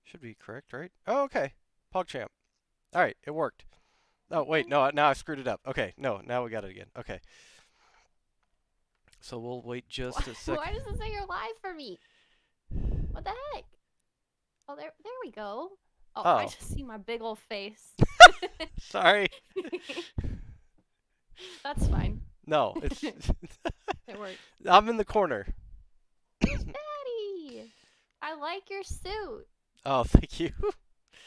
Should be correct, right? Oh, okay. PogChamp. All right, it worked. Oh, wait, Okay. no, now I screwed it up. Okay, no, now we got it again. Okay. So we'll wait Why, just a sec. why does it say you're live for me? What the heck? Oh, there we go. Oh, I Oh, just see my big old face. sorry. That's fine. No, it's It works. I'm in the corner. Who's Patty? I like your suit. Oh, thank you.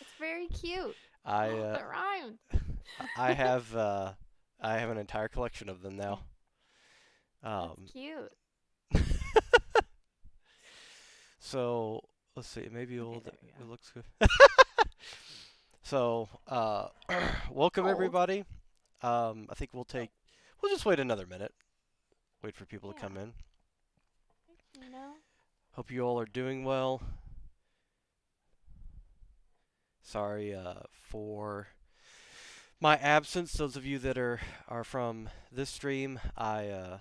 It's very cute. I Oh, uh, that rhymed. I have uh I have an entire collection of them now. That's Um, cute. so let's see. Maybe Okay, old. there we It go. looks good. So, welcome Old. everybody. I think we'll just wait another minute. Wait for people to Yeah. come in. You know? Hope you all are doing well. Sorry for my absence. Those of you that are from this stream, I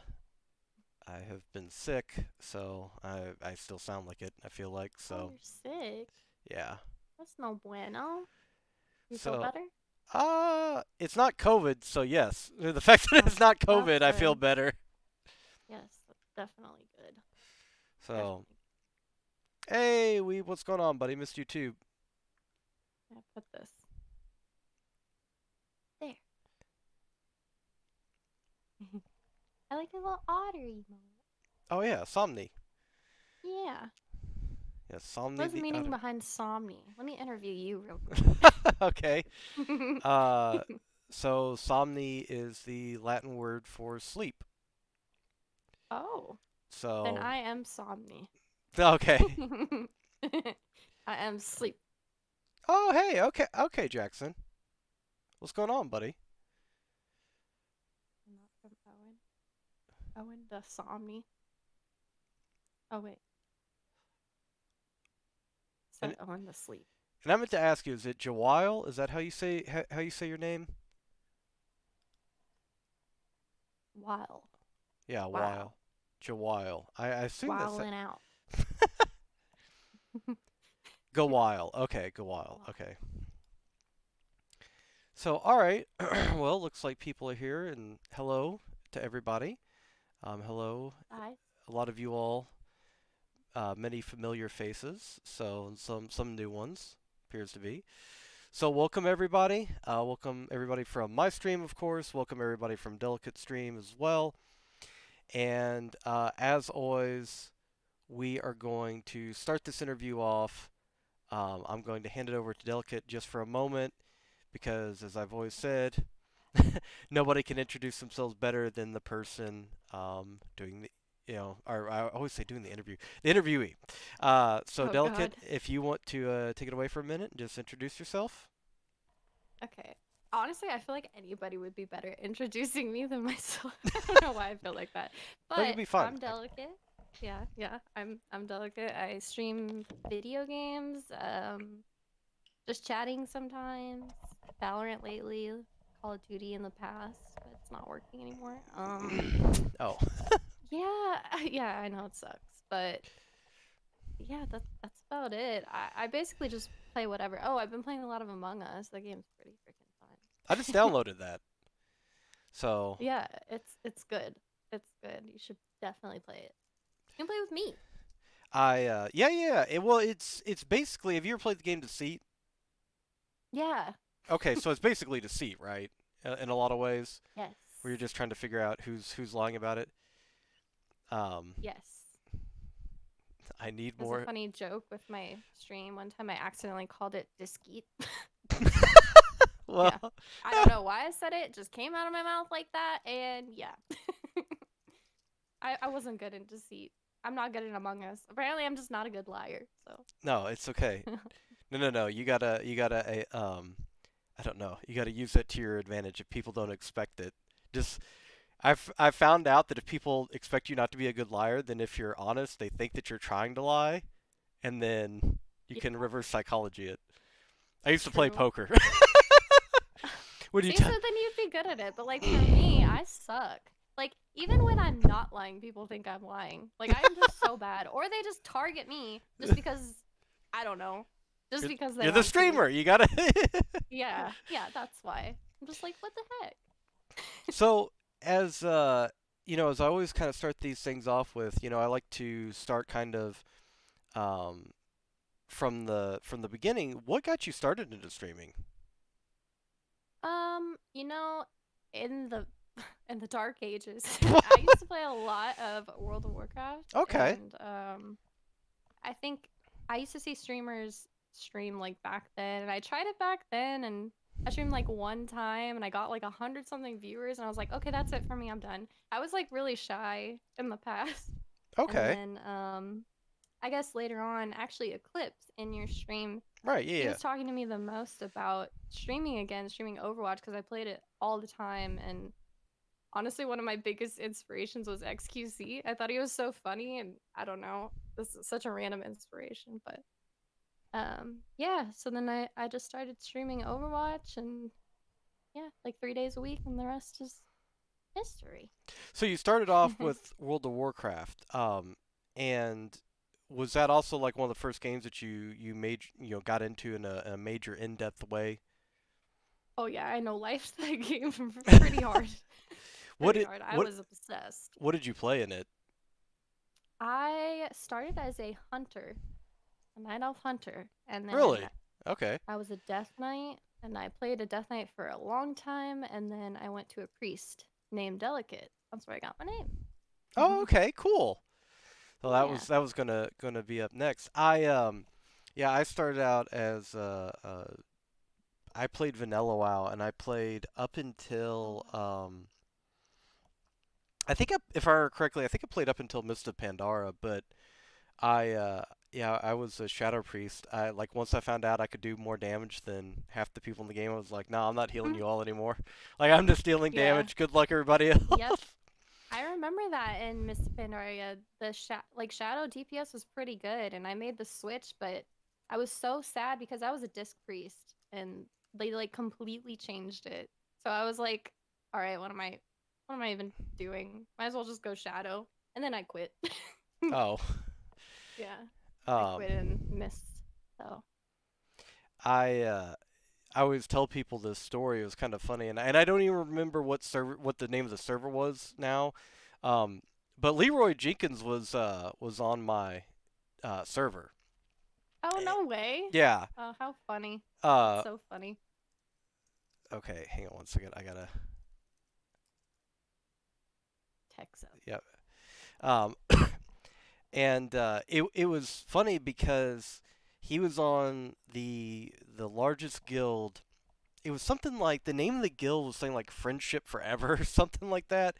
have been sick, so I still sound like it. I feel like Oh, so. you're sick. Yeah. That's no bueno. You feel So better? it's not COVID, so yes. The fact that Oh, it's not well, that's COVID, I feel good. better. Yes, that's definitely good. So, Definitely. hey, what's going on, buddy? Missed you too. I put this there. I like a little otter emote. Oh yeah, Somni. Yeah. Yeah, Somni What's the the meaning Otter. behind Somni? Let me interview you real Okay. quick. Uh, so Somni is the Latin word for sleep. Oh, then So, I am Somni. okay. I am sleep. Oh, hey, okay, okay, Jackson. What's going on, buddy? Not from Owen. Owen the Somni. Oh wait, And said Owen the sleep. and I meant to ask you, is it Jawile? Is that how you say your name? Wow. Yeah, Wow. Weil. Jawile. I assume that's Wilding out. Go Wild. Okay, Go Wild. Wow. Okay. So, all right. Well, looks like people are here, and hello to everybody. Hello, Hi. a lot of you all, many familiar faces, so and some new ones appears to be. So, welcome everybody. Welcome everybody from my stream, of course. Welcome everybody from Delicate Stream as well. And as always, we are going to start this interview off. I'm going to hand it over to Delicate just for a moment because, as I've always said, nobody can introduce themselves better than the person doing the, or I always say doing the interviewee. So Oh Delicate, God. if you want to take it away for a minute and just introduce yourself. Okay. Honestly, I feel like anybody would be better at introducing me than myself. I don't know why I feel like that. That could But be fun. I'm Delicate. Yeah, yeah. I'm Delicate. I stream video games, just chatting sometimes. Valorant lately, Call of Duty in the past, but it's not working anymore. Oh, Yeah, yeah, I know it sucks, but yeah, that's about it. I basically just play whatever. Oh, I've been playing a lot of Among Us. That game's pretty freaking I just fun. downloaded that. So Yeah, it's good. It's good. You should definitely play it. You can play with me. yeah. It's basically. Have you ever played the game Deceit? Yeah. Okay, so it's basically Deceit, right? In a lot of ways, Yes. where you're just trying to figure out who's lying about it. Um, Yes. I need There's a more. funny joke with my stream. One time I accidentally called it Diskeet. Well, Yeah. I don't know why I said it. It just came out of my mouth like that, and yeah. I wasn't good in Deceit. I'm not good in Among Us. Apparently, I'm just not a good liar. So. no, it's okay. No. I don't know. You gotta use that to your advantage if people don't expect it. Just, I've found out that if people expect you not to be a good liar, then if you're honest, they think that you're trying to lie, and then you Yeah, can reverse psychology it. I used to play true. poker. When you See, t so then you'd be good at it. But like for me, I suck. Like even when I'm not lying, people think I'm lying. Like I'm just so bad, or they just target me just because I don't know. just You're, because they you're the want to. streamer. You gotta. Yeah, yeah, that's why. I'm just like, what the heck? So as as I always kind of start these things off with, I like to start kind of um, from the beginning. What got you started into streaming? You know, in the in the dark ages, I used to play a lot of World of Warcraft, Okay. and I think I used to see streamers stream like back then, and I tried it back then, and I streamed like one time, and I got like 100 something viewers, and I was like, okay, that's it for me, I'm done. I was like really shy in the past, and Okay. then I guess later on, actually, Eclipse in your stream, Right. Yeah. he Yeah. was talking to me the most about streaming again, streaming Overwatch because I played it all the time, and honestly, one of my biggest inspirations was XQC. I thought he was so funny, and I don't know, this is such a random inspiration, but yeah. So then I just started streaming Overwatch, and yeah, like 3 days a week, and the rest is history. So you started off with World of Warcraft, and was that also like one of the first games that you made got into in a major in-depth way? Oh yeah, I know life's that game pretty hard. What Pretty did hard. I what was obsessed. what did you play in it? I started as a hunter, a night elf hunter, and then Really? Okay. I was a death knight, and I played a death knight for a long time, and then I went to a priest named Delicate. That's where I got my name. Oh, okay, cool. So that Yeah. was that was gonna be up next. Yeah, I started out as I played Vanilla WoW, and I played up Oh until wow. I think if I remember correctly, I think I played up until Mist of Pandora, but I was a Shadow Priest. I like once I found out I could do more damage than half the people in the game, I was like, no, I'm not healing Mm, you all anymore. Like I'm just dealing yeah. damage. Good luck, everybody else. Yep. I remember that in Miss Pandaria, the shadow DPS was pretty good, and I made the switch, but I was so sad because I was a disc priest, and they like completely changed it. So I was like, all right, what am I even doing? Might as well just go shadow, and then I quit. Oh, Yeah, I um, quit and missed. So I I always tell people this story. It was kind of funny, and I don't even remember what the name of the server was now. Um, but Leroy Jenkins was on my server. oh Eh, no way. Yeah. Oh, how funny. That's Uh, so funny. okay, hang on one second. I gotta. Texo. Yep. Um, and it was funny because he was on the largest guild. It was something like the name of the guild was something like Friendship Forever or something like that.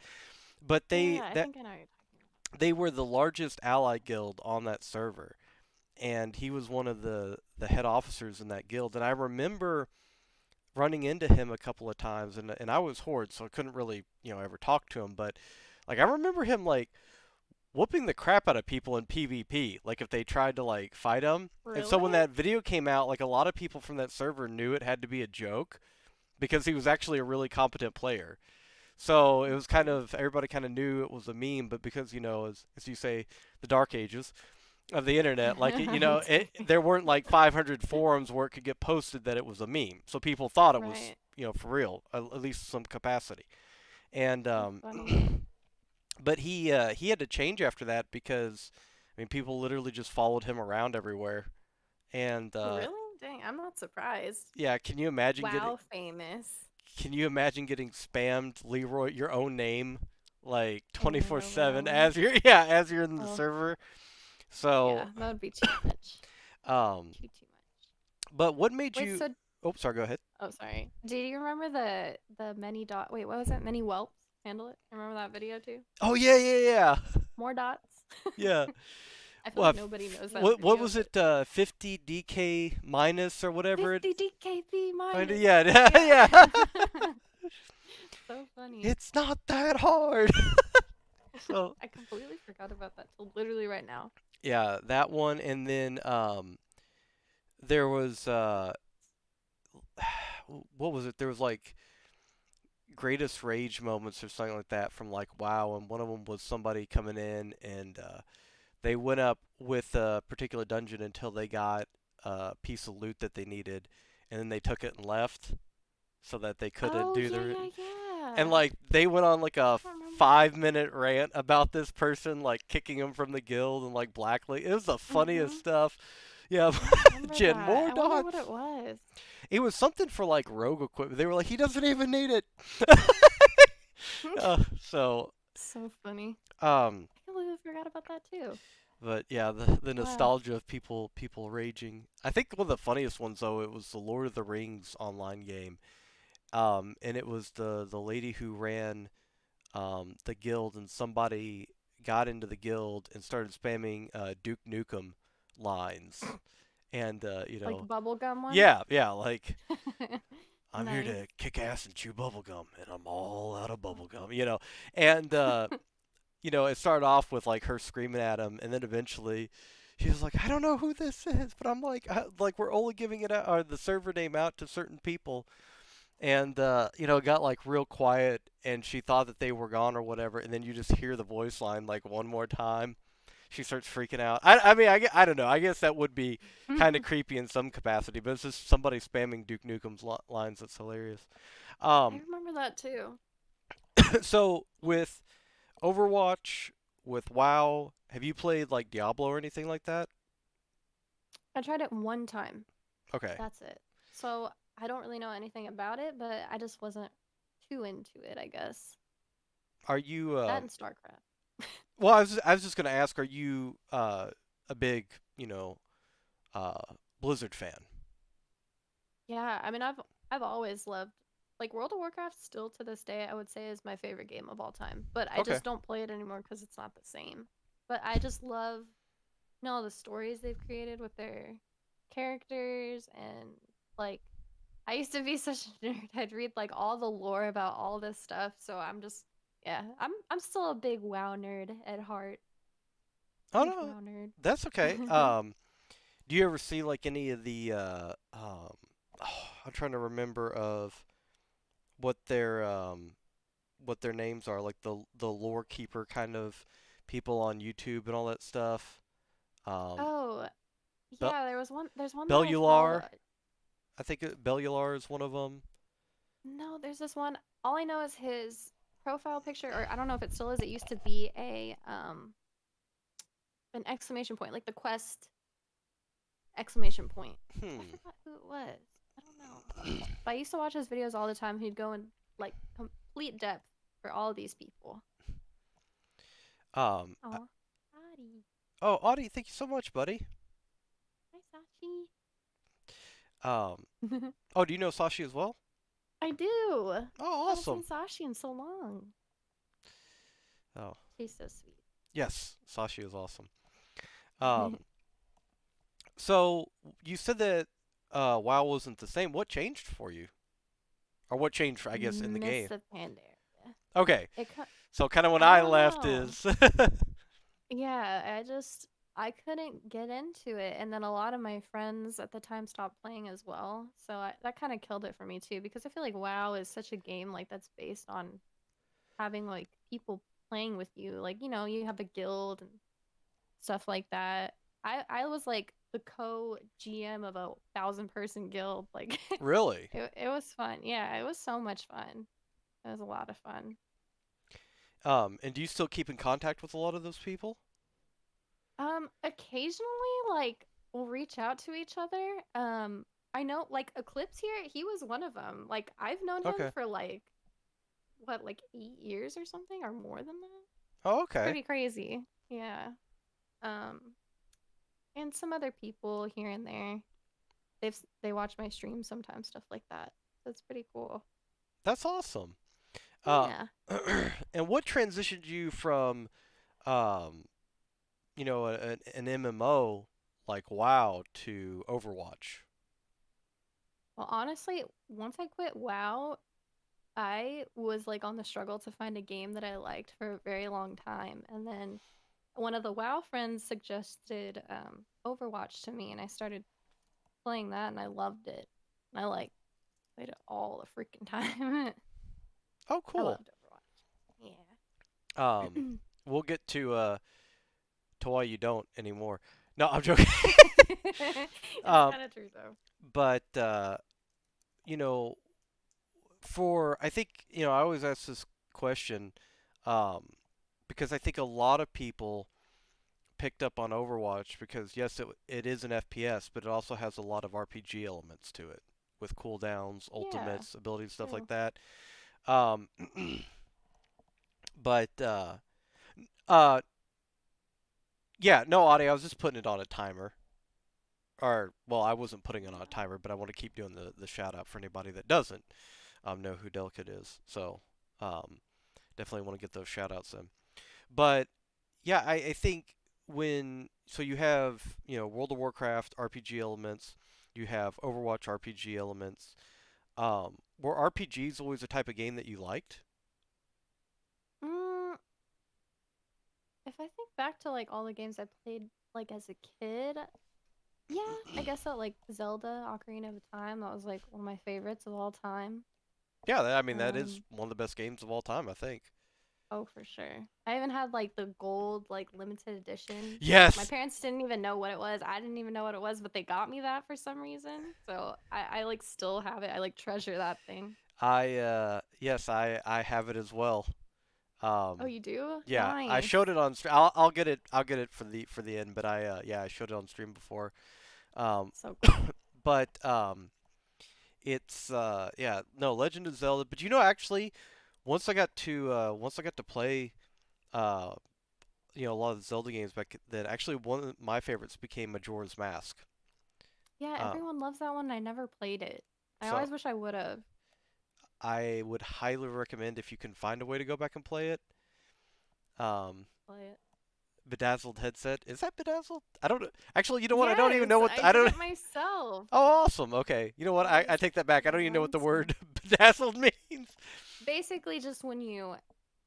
But Yeah, I think I know what you're talking they were the largest allied guild on that server, and he was one of the head officers in that guild. And I remember running into him a couple of times, and I was Horde, so I couldn't really ever talk to him. But like I remember him like whooping the crap out of people in PvP, like if they tried to like fight him. about. And so when Really? that video came out, like a lot of people from that server knew it had to be a joke because he was actually a really competent player. So it That's was kind funny. of everybody kind of knew it was a meme, but because as you say, the dark ages of the internet, like there weren't like 500 forums where it could get posted that it was a meme, so people thought it was Right. for real, at least some capacity. And That's funny. but he had to change after that because I mean people literally just followed him around everywhere. And Really? Dang, I'm not surprised. yeah, Wow, famous. can you imagine getting spammed Leroy your own name like Over and over 24/7 and over. as you're in the Oh, server. So yeah, that would be too much. um Too much. but what made Wait, you so Oh, sorry, go ahead. oh sorry. Do you remember the many dot wait, what was it? Many whelps? Handle it? Remember that video too? Oh yeah, yeah, yeah. More dots? Yeah. I feel Well, like nobody knows that what video, was but it 50 DK minus or whatever it 50 DKP minus. yeah, Yeah. yeah. So funny. It's not that hard. So, I completely forgot about that till literally right now. yeah, that one and then there was what was it? There was like greatest rage moments or something like that from like WoW, and one of them was somebody coming in and they went up with a particular dungeon until they got piece of loot that they needed, and then they took it and left so that they couldn't Oh do yeah, their. yeah, And yeah. like they went on like a I don't remember that. 5 minute rant about this person like kicking him from the guild and like blackly. It was the funniest Mhm. stuff. Yeah, I don't remember Jen, that. more I wonder what it dots. was. It was something for like rogue equipment. They were like, he doesn't even need it. So, So funny. um, I can't believe I forgot about that too. but yeah, the Wow. nostalgia of people raging. I think one of the funniest ones though, it was the Lord of the Rings online game. And it was the lady who ran the guild, and somebody got into the guild and started spamming Duke Nukem lines, and Like the bubblegum one? yeah, yeah, like I'm here Nice. to kick ass and chew bubblegum, and I'm all out of bubblegum. And it started off with like her screaming at him, and then eventually she was like, I don't know who this is, but I'm like we're only giving it out, or the server name out to certain people, and it got like real quiet, and she thought that they were gone or whatever, and then you just hear the voice line like one more time. She starts freaking out. I mean, I don't know. I guess that would be kind of creepy in some capacity, but it's just somebody spamming Duke Nukem's lines. That's hilarious. I Um, remember that too. so with Overwatch, with WoW, have you played like Diablo or anything like that? I tried it one time. Okay. That's it. So I don't really know anything about it, but I just wasn't too into it, I guess. Are you? That and StarCraft. Well, I was just gonna ask. Are you a big uh, Blizzard fan? Yeah, I mean I've always loved like World of Warcraft still to this day I would say is my favorite game of all time, but I Okay. just don't play it anymore because it's not the same. But I just love all the stories they've created with their characters and like I used to be such a nerd. I'd read like all the lore about all this stuff, so I'm just yeah, I'm still a big WoW nerd at heart. Oh Huge no, WoW nerd. that's okay. Do you ever see like any of the I'm trying to remember of what their um what their names are, like the lore keeper kind of people on YouTube and all that stuff. Um, Oh, Bel- yeah, there's one that I follow. Bellular, I think Bellular is one of them. No, there's this one. All I know is his profile picture, or I don't know if it still is. It used to be a an exclamation point, like the quest exclamation point. I Hmm. forgot who it was. I don't know. But I used to watch his videos all the time. He'd go in like complete depth for all these people. Um. I- Oh, Adi. oh, Audie, thank you so much, buddy. Hi, Sashi. Um. Oh, do you know Sashi as well? I do. Oh, I haven't awesome. seen Sashi in so long. Oh, She's so sweet. yes, Sashi is awesome. Um. So you said that WoW wasn't the same. What changed for you, or what changed, I guess, in the Miss game? the Pandaria. Okay, It so kind of when I I don't left know. is. Yeah, I couldn't get into it, and then a lot of my friends at the time stopped playing as well. So that kind of killed it for me too, because I feel like WoW is such a game like that's based on having like people playing with you. Like, you have a guild and stuff like that. I was like the co GM of a 1,000-person guild. Like Really? it was fun. Yeah, it was so much fun. It was a lot of fun. And do you still keep in contact with a lot of those people? Occasionally, like, we'll reach out to each other. I know, like, Eclipse here, he was one of them. Like, I've known him Okay. for, like, what, like 8 years or something, or more than that? Oh, It's okay. pretty crazy. Yeah. Um, and some other people here and there. They watch my streams sometimes, stuff like that. So it's pretty cool. That's awesome. Uh, Yeah. and what transitioned you from, um, an MMO like WoW to Overwatch? Well, honestly, once I quit WoW, I was like on the struggle to find a game that I liked for a very long time. And then one of the WoW friends suggested Overwatch to me, and I started playing that, and I loved it. And I like played it all the freaking time. Oh, I cool. loved Overwatch. Yeah. Um, we'll get to why you don't anymore. No, I'm joking. It's um, kind of true though. but you know, for I think I always ask this question, um, because I think a lot of people picked up on Overwatch because yes, it is an FPS, but it also has a lot of RPG elements to it with cooldowns, Yeah, ultimates, abilities, stuff like true. that. Um, but uh, yeah, no, Audie, I was just putting it on a timer. Or well, I wasn't putting it on a timer, but I want to keep doing the shout out for anybody that doesn't know who Delicate is. So um, definitely want to get those shout outs in. But yeah, I think when so you have World of Warcraft RPG elements, you have Overwatch RPG elements. Were RPGs always a type of game that you liked? Mm, if I think back to like all the games I played like as a kid, yeah, I guess that like Zelda Ocarina of Time, that was like one of my favorites of all time. Yeah, I mean that is Um, one of the best games of all time, I think. oh for sure. I even had like the gold like limited edition. My Yes, parents didn't even know what it was. I didn't even know what it was, but they got me that for some reason. So I like still have it. I like treasure that thing. I have it as well. Oh, Um, you do? yeah, I Nice. showed it on stream. I'll get it for the end, but I showed it on stream before. Um, So cool. but it's yeah, no, Legend of Zelda. But actually, once I got to play uh a lot of the Zelda games back then, actually one of my favorites became Majora's Mask. Yeah, Um, everyone loves that one. I never played it. I so always wish I would have. I would highly recommend if you can find a way to go back and play it. Um, Play it. Bedazzled headset. Is that Bedazzled? I don't know. Actually, you know what? I don't even Yes, know what I I did don't. it myself. Oh, awesome. Okay. You know what? Yes, I take that back. I the don't even know what the rhinestone. word bedazzled means. Basically, just when you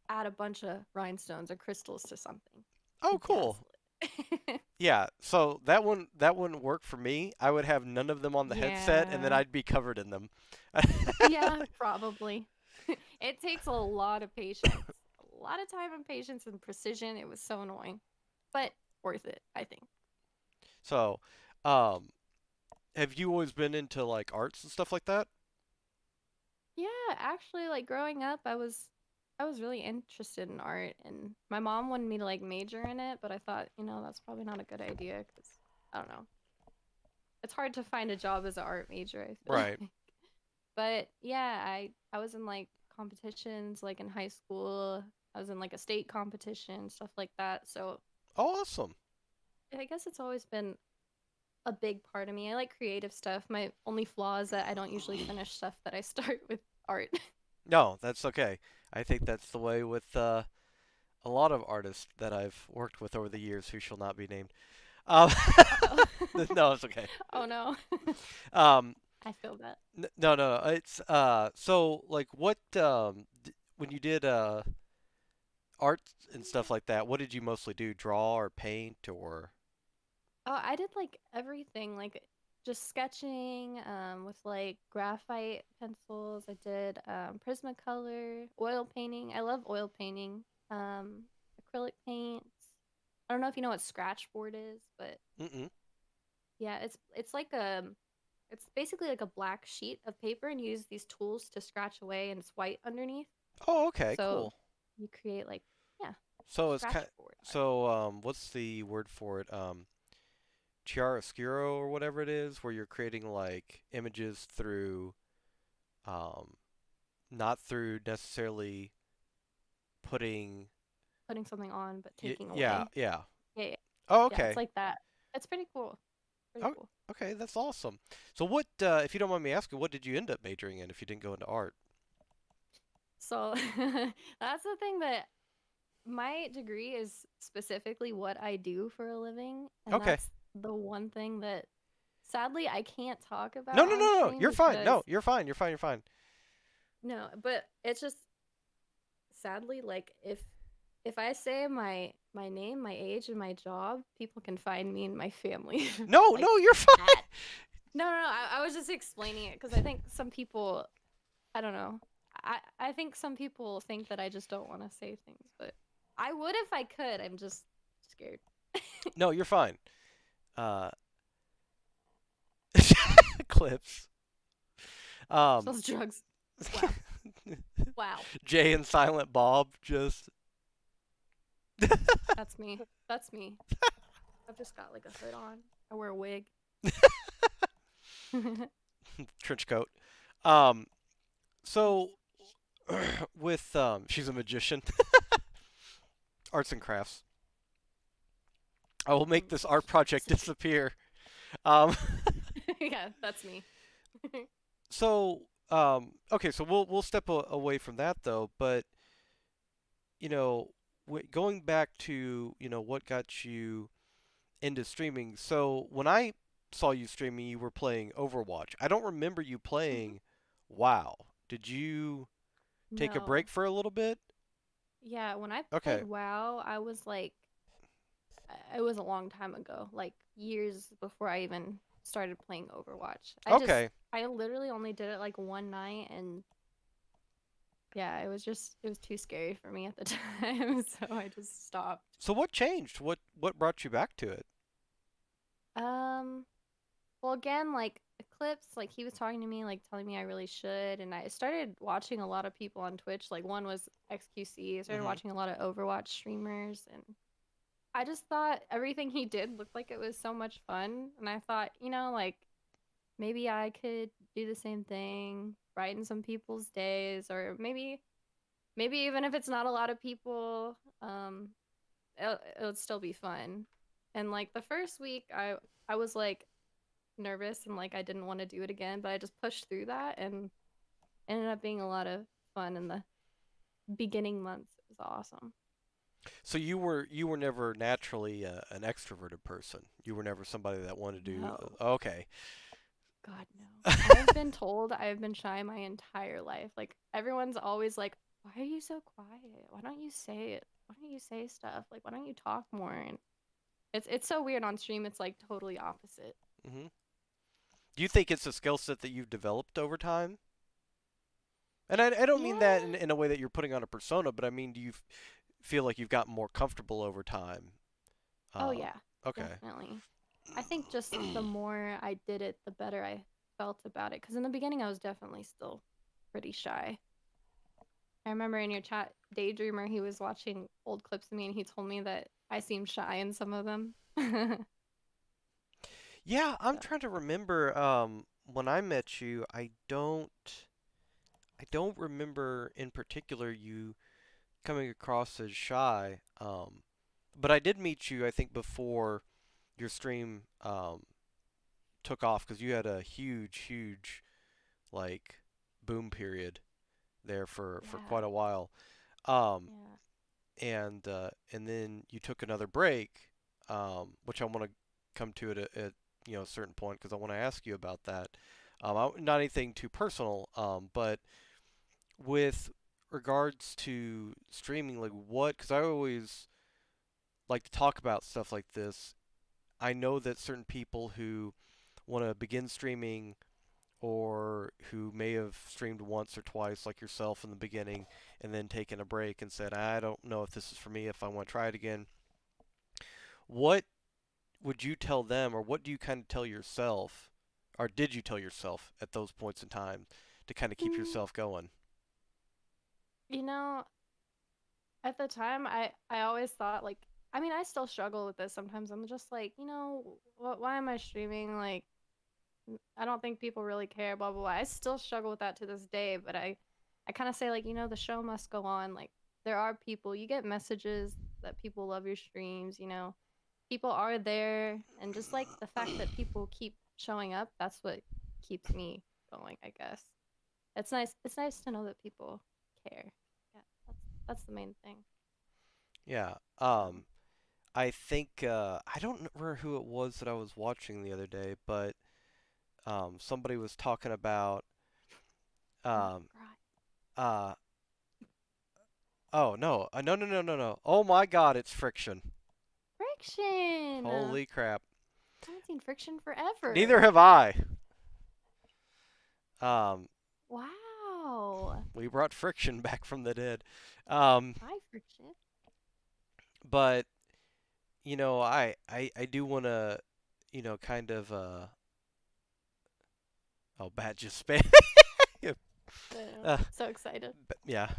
add a bunch of rhinestones or crystals to something, Oh, you cool. dazzle it. Yeah. So that wouldn't work for me. I would have none of them on the headset, and then Yeah. I'd be covered in them. Yeah, probably. It takes a lot of patience, a lot of time and patience and precision. It was so annoying, but worth it, I think. So, um, have you always been into like arts and stuff like that? Yeah, actually, like growing up, I was really interested in art, and my mom wanted me to like major in it, but I thought, that's probably not a good idea because I don't know. It's hard to find a job as an art major, I feel Right. like. But yeah, I was in like competitions like in high school. I was in like a state competition, stuff like that. So Oh, awesome. I guess it's always been a big part of me. I like creative stuff. My only flaw is that I don't usually finish stuff that I start with art. No, that's okay. I think that's the way with a lot of artists that I've worked with over the years who shall not be named. Um, Uh-oh. no, it's okay. Oh no. Um, I feel that. no, no, no. It's so like what when you did art and stuff like that, what did you mostly do? Draw or paint or? Oh, I did like everything, like just sketching, with like graphite pencils. I did Prismacolor, oil painting. I love oil painting. Acrylic paints. I don't know if you know what scratch board is, but Mm-mm. yeah, it's basically like a black sheet of paper, and you use these tools to scratch away, and it's white underneath. Oh, okay, So cool. you create like, yeah, So it's scratch kind. board art. So what's the word for it? Chiaroscuro or whatever it is, where you're creating like images through um not through necessarily putting. Putting something on but taking Yeah, away. yeah. Yeah, yeah, Oh, yeah. It's okay. like that. It's pretty cool. Pretty Oh, cool. okay, that's awesome. So what, if you don't mind me asking, what did you end up majoring in if you didn't go into art? So that's the thing that my degree is specifically what I do for a living, and Okay. that's the one thing that sadly I can't talk No, about no, on no, no. stream You're fine. because No, you're fine. You're fine. You're fine. no, but it's just sadly like if I say my name, my age, and my job, people can find me and my family No, like no, you're fine. at. No, no, no. I was just explaining it because I think some people, I don't know. I think some people think that I just don't want to say things, but I would if I could. I'm just scared. No, you're fine. uh, clips. Um, Those drugs. Wow. Wow. Jay and Silent Bob just That's me. That's me. I've just got like a hood on. I wear a wig. trench coat. Um, so with she's a magician, arts and crafts. I will make this art project disappear. Um, Yeah, that's me. so okay, so we'll step away from that though, but you know, going back to what got you into streaming. So when I saw you streaming, you were playing Overwatch. I don't remember you Mhm. playing WoW. Did you take a No. break for a little bit? Yeah, when I played Okay. WoW, I was like, it was a long time ago, like years before I even started playing Overwatch. Okay. I literally only did it like one night, and yeah, it was too scary for me at the time, so I just stopped. So what changed? What brought you back to it? Um, well, again, like Eclipse, like he was talking to me, like telling me I really should, and I started watching a lot of people on Twitch. Like one was XQC. I started Mhm. watching a lot of Overwatch streamers, and I just thought everything he did looked like it was so much fun, and I thought, like maybe I could do the same thing, brighten some people's days, or maybe even if it's not a lot of people, it would still be fun. And like the first week, I was like nervous and like I didn't want to do it again, but I just pushed through that and ended up being a lot of fun in the beginning months. It was awesome. So you were never naturally an extroverted person. You were never somebody that wanted to do. No, Okay. God, no. I've been told I've been shy my entire life. Like everyone's always like, "Why are you so quiet? Why don't you say it? Why don't you say stuff? Like, why don't you talk more?" And it's so weird on stream. It's like totally opposite. Mhm. Do you think it's a skill set that you've developed over time? And I don't mean that Yeah. in a way that you're putting on a persona, but I mean, do you feel like you've gotten more comfortable over time? Oh Um, yeah, okay. definitely. I think just the more I did it, the better I felt about it. Because in the beginning, I was definitely still pretty shy. I remember in your chat, Daydreamer, he was watching old clips of me and he told me that I seemed shy in some of them. Yeah, I'm So, trying to remember. When I met you, I don't remember in particular you coming across as shy. But I did meet you, I think, before your stream took off because you had a huge like boom period there for yeah, quite a while. Um, yeah. and then you took another break, which I want to come to at a certain point because I want to ask you about that. Not anything too personal, but with regards to streaming, like what? Because I always like to talk about stuff like this. I know that certain people who want to begin streaming or who may have streamed once or twice, like yourself in the beginning, and then taken a break and said, I don't know if this is for me, if I want to try it again. What would you tell them, or what do you kind of tell yourself, or did you tell yourself at those points in time to kind of keep Mm, yourself going? you know, at the time, I always thought like, I mean, I still struggle with this sometimes. I'm just like, why am I streaming? Like, I don't think people really care, blah blah blah. I still struggle with that to this day, but I kind of say like, the show must go on. Like there are people, you get messages that people love your streams, people are there, and just like the fact that people keep showing up, that's what keeps me going, I guess. It's nice to know that people care. Yeah, that's the main thing. Yeah. So, I think I don't remember who it was that I was watching the other day, but somebody was talking about oh, um, right. uh, oh no. Oh my God, it's friction. Friction. I Holy crap. haven't seen friction Neither forever. have I. Um, Wow. we brought friction back from the dead. Um, Hi, friction. but I do want to, kind of oh, bad just spam. uh, So excited. yeah.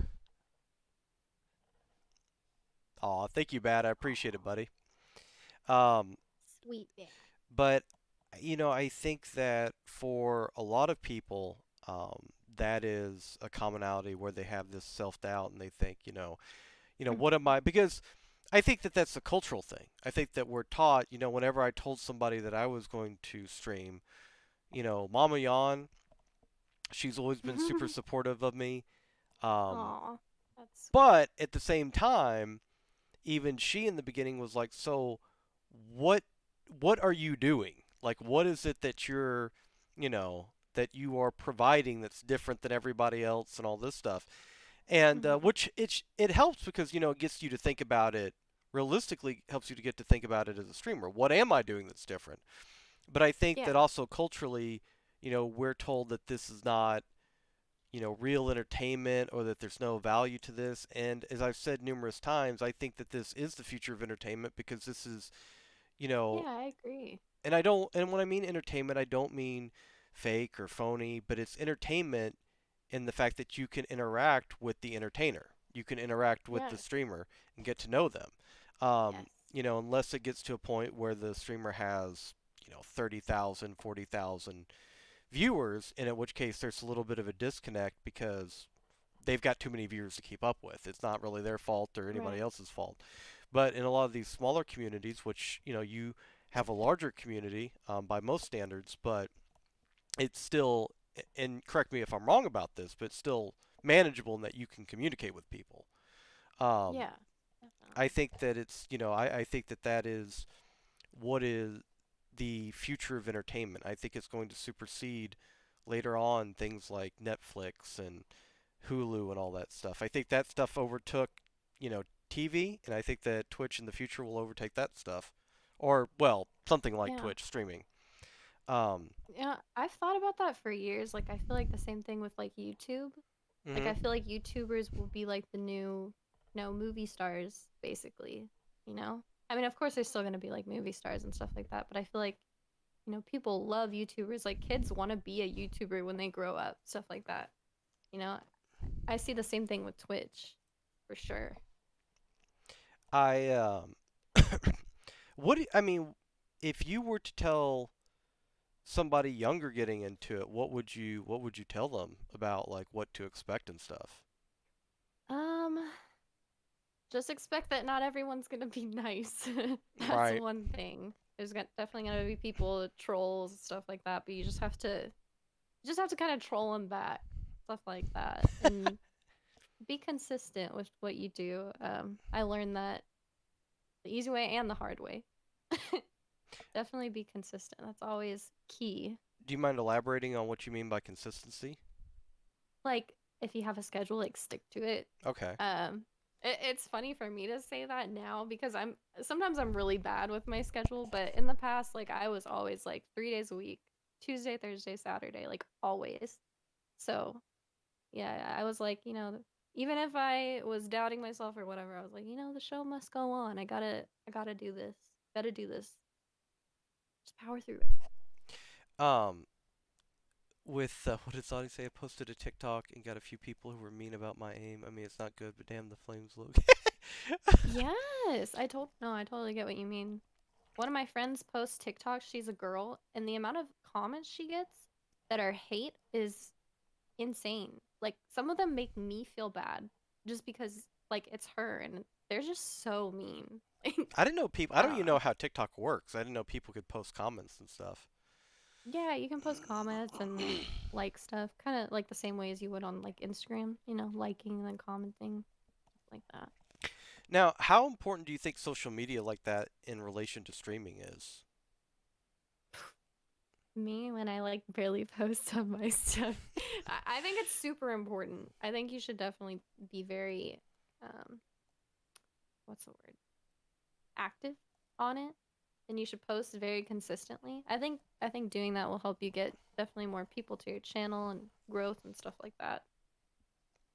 Aw, thank you, Bad. I appreciate it, buddy. Um, Sweet bad. but I think that for a lot of people, that is a commonality where they have this self-doubt and they think, what am Mhm. I? Because I think that that's a cultural thing. I think that we're taught, whenever I told somebody that I was going to stream, Mama Yan, she's always been super supportive of me. Um, Aw, that's sweet. but at the same time, even she in the beginning was like, "So, what, what are you doing? Like, what is it that that you are providing that's different than everybody else and all this stuff?" And Mhm. which it helps because it gets you to think about it realistically, helps you to get to think about it as a streamer. What am I doing that's different? But I think that Yeah. also culturally, we're told that this is not real entertainment or that there's no value to this. And as I've said numerous times, I think that this is the future of entertainment because this is, you know, Yeah, I agree. and when I mean entertainment, I don't mean fake or phony, but it's entertainment in the fact that you can interact with the entertainer. You can interact with the Yeah. streamer and get to know them. Yes. Unless it gets to a point where the streamer has, 30,000, 40,000 viewers, and in which case there's a little bit of a disconnect because they've got too many viewers to keep up with. It's not really their fault or anybody Right. else's fault. But in a lot of these smaller communities, which you have a larger community by most standards, but it's still, and correct me if I'm wrong about this, but it's still manageable in that you can communicate with people. Um, Yeah. I Definitely. think that I think that that is what is the future of entertainment. I think it's going to supersede later on things like Netflix and Hulu and all that stuff. I think that stuff overtook, TV, and I think that Twitch in the future will overtake that stuff. Or, well, something like Yeah. Twitch streaming. Um, Yeah, I've thought about that for years. Like, I feel like the same thing with like YouTube. Like, hmm I feel like YouTubers will be like the new, movie stars, basically. You know? I mean, of course, there's still gonna be like movie stars and stuff like that, but I feel like, people love YouTubers. Like, kids want to be a YouTuber when they grow up, stuff like that. You know? I see the same thing with Twitch, for sure. I, I mean, if you were to tell somebody younger getting into it, what would you tell them about like what to expect and stuff? Um, just expect that not everyone's gonna be nice. That's Right. one thing. Definitely gonna be people, trolls, stuff like that. But you just have to kind of troll them back, stuff like that, and be consistent with what you do. I learned that the easy way and the hard way. Definitely be consistent. That's always key. Do you mind elaborating on what you mean by consistency? Like if you have a schedule, like stick to it. Okay. It's funny for me to say that now because I'm really bad with my schedule, but in the past, like I was always like 3 days a week, Tuesday, Thursday, Saturday, like always. So yeah, I was like, even if I was doubting myself or whatever, I was like, the show must go on. I gotta do this. Gotta do this. Just power through it. Um, with what did Saudi say? I posted a TikTok and got a few people who were mean about my aim. I mean, it's not good, but damn, the flames look. Yes, no, I totally get what you mean. One of my friends posts TikTok. She's a girl, and the amount of comments she gets that are hate is insane. Like some of them make me feel bad just because like it's her and they're just so mean. I didn't know people. I I don't don't even know. know how TikTok works. I didn't know people could post comments and stuff. Yeah, you can post comments and like stuff, kind of like the same way as you would on like Instagram, liking and then commenting, stuff like that. Now, how important do you think social media like that in relation to streaming is? Me, when I like barely post on my stuff, I think it's super important. I think you should definitely be very, um, what's the word? Active on it, and you should post very consistently. I think doing that will help you get definitely more people to your channel and growth and stuff like that.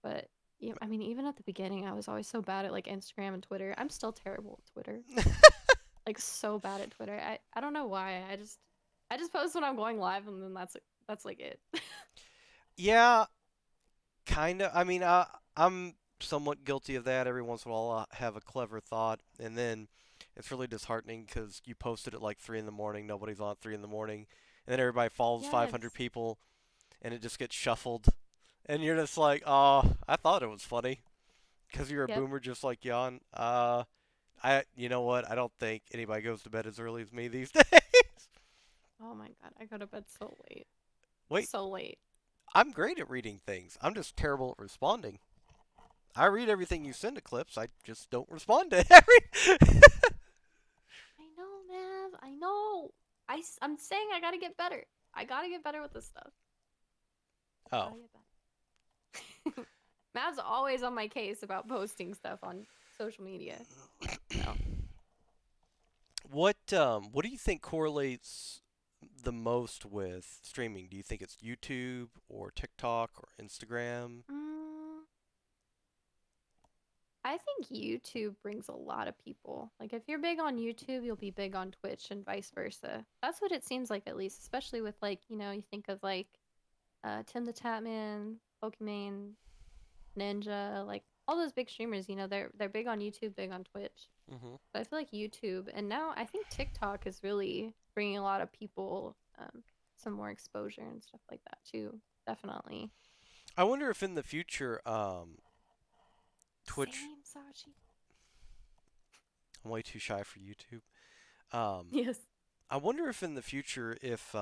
But yeah, I mean, even at the beginning, I was always so bad at like Instagram and Twitter. I'm still terrible at Twitter. like so bad at Twitter. I don't know why. I just post when I'm going live, and then that's like it. Yeah, kind of. I mean, I'm somewhat guilty of that. Every once in a while, I have a clever thought, and then it's really disheartening because you posted at like 3 in the morning, nobody's on at 3 in the morning, and then everybody follows 500 Yes. people, and it just gets shuffled, and you're just like, oh, I thought it was funny because you're a Yep. boomer just like Jan. You know what? I don't think anybody goes to bed as early as me these days. Oh my god, I go to bed so late. Wait, So late. I'm great at reading things. I'm just terrible at responding. I read everything you send to Clips. I just don't respond to every. I know, man. I know. I'm saying I gotta get better. I gotta get better with this stuff. Oh, Gotta get better. Mav's always on my case about posting stuff on social media. So, what do you think correlates the most with streaming? Do you think it's YouTube or TikTok or Instagram? mm, I think YouTube brings a lot of people. Like, if you're big on YouTube, you'll be big on Twitch and vice versa. That's what it seems like, at least, especially with, like, you think of, like, Tim the Tatman, Pokimane, Ninja, like, all those big streamers, they're big on YouTube, big on Twitch. Hmm. But I feel like YouTube, and now I think TikTok is really bringing a lot of people some more exposure and stuff like that, too. Definitely. I wonder if in the future, Twitch. Same, Sachi. I'm way too shy for YouTube. Um, Yes. I wonder if in the future if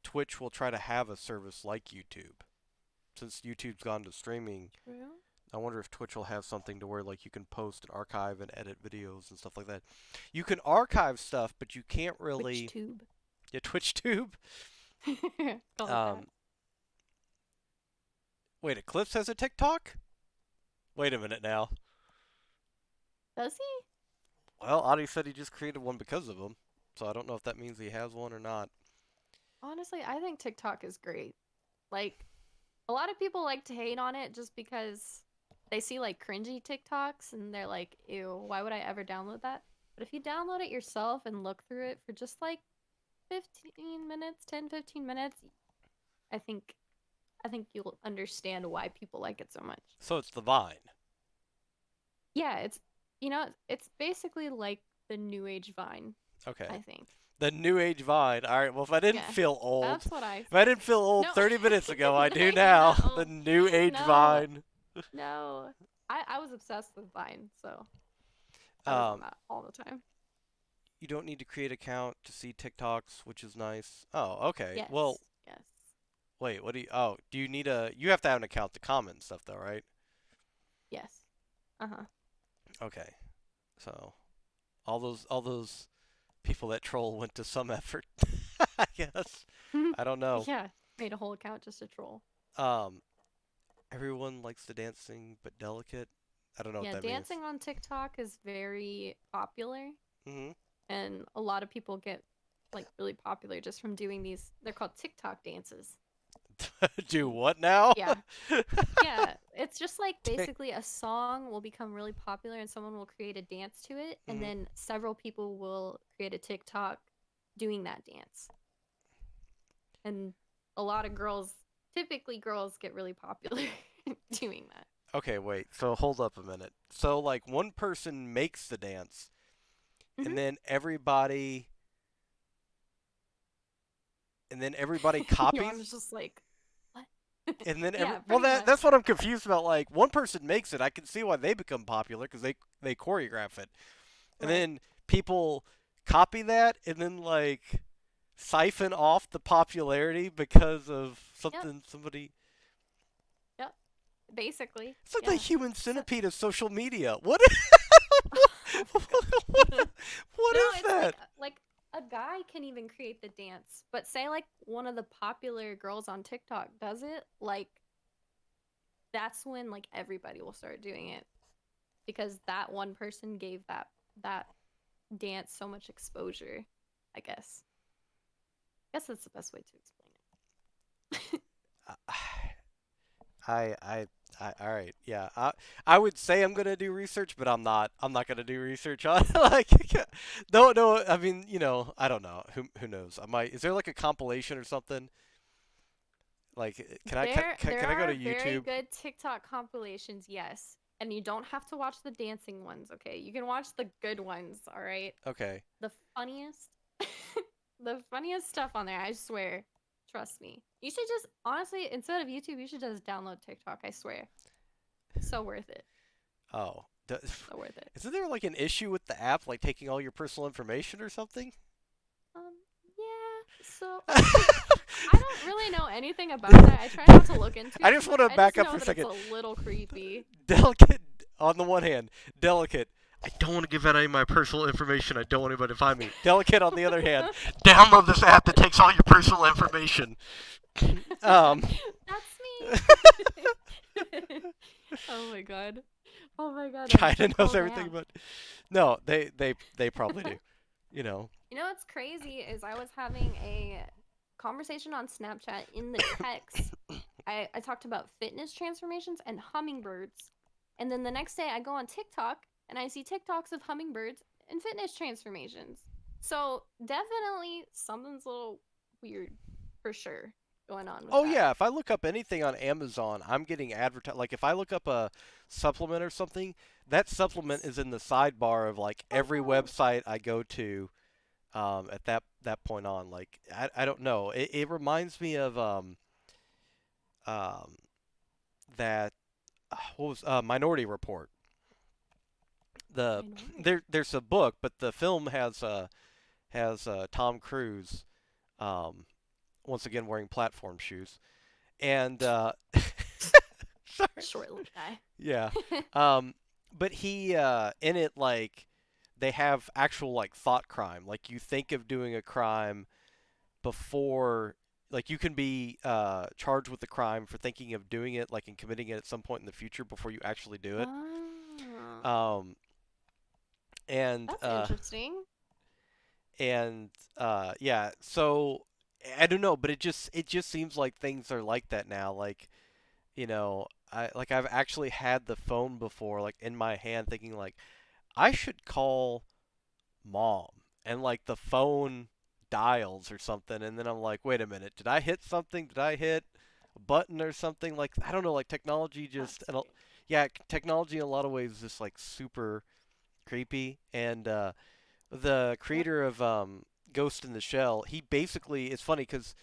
Twitch will try to have a service like YouTube. Since YouTube's gone to streaming, True. I wonder if Twitch will have something to where like you can post and archive and edit videos and stuff like that. You can archive stuff, but you can't Twitch really. tube. Yeah, TwitchTube. Call it that. Um, wait, Eclipse has a TikTok? Wait a minute now. Does he? Well, Adi said he just created one because of him, so I don't know if that means he has one or not. Honestly, I think TikTok is great. Like, a lot of people like to hate on it just because they see like cringy TikToks and they're like, ew, why would I ever download that? But if you download it yourself and look through it for just like 15 minutes, 10, 15 minutes, I think I think you'll understand why people like it so much. So it's the Vine. Yeah, it's basically like the new age Vine, Okay. I think. The New Age Vine. All right. Well, if I didn't Yeah. feel old, That's what I if I think. didn't feel old No. 30 minutes ago, I do You're now. not The old. New Age No. Vine. No. I was obsessed with Vine, so I was on Um, that all the time. you don't need to create an account to see TikToks, which is nice. Oh, okay. Well, Yes. Yes. wait. What do you? Oh, do you need a? You have to have an account to comment and stuff, though, right? Yes. Uh-huh. Okay. So all those people that troll went to some effort, I guess. I don't know. Yeah. Made a whole account just to troll. Um, everyone likes the dancing, but delicate. I don't know what Yeah, that means. dancing on TikTok is very popular, Hmm. and a lot of people get like really popular just from doing these. They're called TikTok dances. Do what now? Yeah. Yeah, it's just like basically a song will become really popular and someone will create a dance to it, and Hmm. then several people will create a TikTok doing that dance. And a lot of girls, typically girls, get really popular doing that. Okay, wait. So hold up a minute. So like one person makes the dance, Hmm. and then everybody, and then everybody Yawn's copies. just like, what? And then Yeah, well, pretty that much. that's what I'm confused about. Like one person makes it, I can see why they become popular because they choreograph it, and Right. then people copy that, and then like siphon off the popularity because of Yep. something somebody. Yep. Basically. It's like the Yeah. human So, centipede of social media. What? no, What is it's that? like a guy can even create the dance, but say like one of the popular girls on TikTok does it, like that's when like everybody will start doing it because that one person gave that dance so much exposure, I guess. I guess that's the best way to explain it. I I, I, all right, yeah. I would say I'm gonna do research, but I'm not. I'm not gonna do research on like. No, no. I mean, I don't know. Who knows? I might. Is there like a compilation or something? Like, can I can, There can there can I go to are very YouTube? good TikTok compilations, yes. And you don't have to watch the dancing ones, okay? You can watch the good ones, all right? Okay. The funniest the funniest stuff on there, I swear. Trust me. You should just honestly, instead of YouTube, you should just download TikTok, I swear. So worth it. Oh, So worth it. isn't there like an issue with the app, like taking all your personal information or something? Um, yeah. So I don't really know anything about that. I try not to look into I it too just want much. to I just back up for know a that it's second. a little creepy. Delicate, on the one hand, delicate. I don't want to give out any of my personal information. I don't want anybody to find me. Delicate, on the other hand, download this app that takes all your personal information. um, That's me. Oh my god. Oh my god, I'm China so knows called everything, out. but no, they probably do. You know. You know what's crazy is I was having a conversation on Snapchat in the text. I talked about fitness transformations and hummingbirds. And then the next day I go on TikTok and I see TikToks of hummingbirds and fitness transformations. So definitely something's a little weird for sure going on with Oh that. yeah, if I look up anything on Amazon, I'm getting advertised. Like if I look up a supplement or something, that supplement Yes. is in the sidebar of like Oh every no. website I go to. At that point on, like I don't know. It reminds me of um, that what was Minority Report. The Minority. there's a book, but the film has Tom Cruise um, once again wearing platform shoes, and sorry, Short little guy. yeah, but he in it like they have actual like thought crime. Like you think of doing a crime before, like you can be charged with the crime for thinking of doing it, like and committing it at some point in the future before you actually do it. Oh, Um, and that's interesting. yeah, so I don't know, but it just seems like things are like that now. Like I've actually had the phone before, like in my hand, thinking like I should call mom, and like the phone dials or something, and then I'm like, wait a minute, did I hit something? Did I hit a button or something? Like I don't know, like technology just That's weird. yeah, technology in a lot of ways is just like super creepy. And the Yep. creator of Ghost in the Shell, he basically it's funny because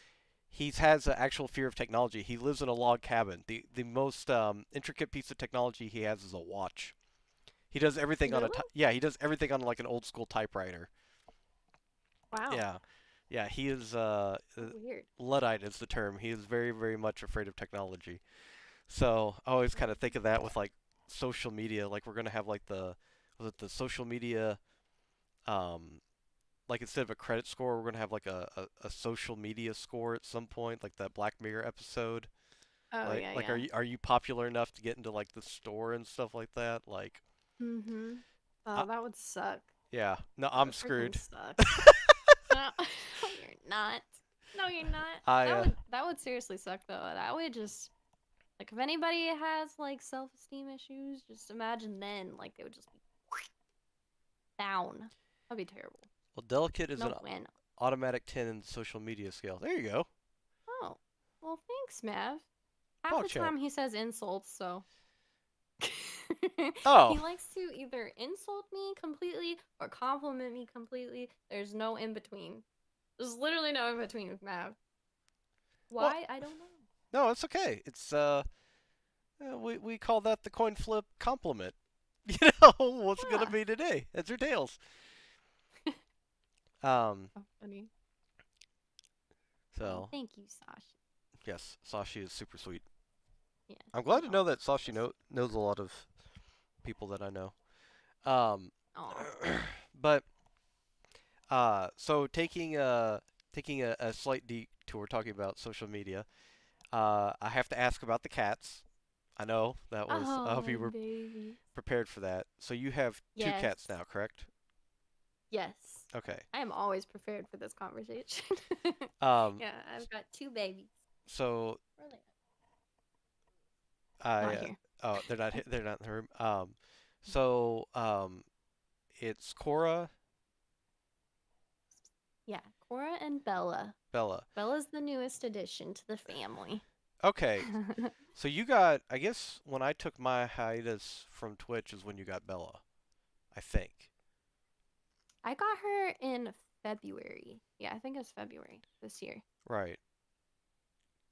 he has an actual fear of technology. He lives in a log cabin. The most intricate piece of technology he has is a watch. He does everything on Really? yeah, he does everything on like an old school typewriter. Wow. Yeah. Yeah, he is Weird. Luddite is the term. He is very, very much afraid of technology. So I always kind of think of that with like social media. Like we're gonna have like was it the social media um like instead of a credit score, we're gonna have like a social media score at some point, like that Black Mirror episode. Oh Like yeah, like yeah. are you popular enough to get into like the store and stuff like that? Like Mm-hmm. I, Oh, that would suck. yeah, no, That I'm would freaking screwed. suck. No, no, you're not. No, you're not. I That would seriously suck though. That would just like if anybody has like self-esteem issues, just imagine then like they would just be down. That'd be terrible. well, delicate is an No bueno. automatic 10 in the social media scale. There you go. Oh, well, thanks, Mav. Half the PogChamp. time he says insults, so Oh, he likes to either insult me completely or compliment me completely. There's no in between. There's literally no in between with Mav. well, Why? I don't know. no, it's okay. It's we call that the coin flip compliment. You know, what's it gonna Huh. be today? Heads or tails. Um, Oh, funny. Oh, so thank you, Sasha. yes, Sashi is super sweet. Yes, I'm we glad to know all that love Sashi us. knows a lot of people that I know. Um, Oh. but so taking a slight detour talking about social media, I have to ask about the cats. I know that was. I Oh, hope my you were baby. prepared for that. So you have two Yes. cats now, correct? Yes. Okay. I am always prepared for this conversation. Um, Yeah, I've got two babies. so Where are they I Not here. oh, they're not in the room. So it's Cora, Yeah, Cora and Bella. Bella. Bella's the newest addition to the family. Okay, so you got. I guess when I took my hiatus from Twitch is when you got Bella. I think. I got her in February. Yeah, I think it was February this year. Right.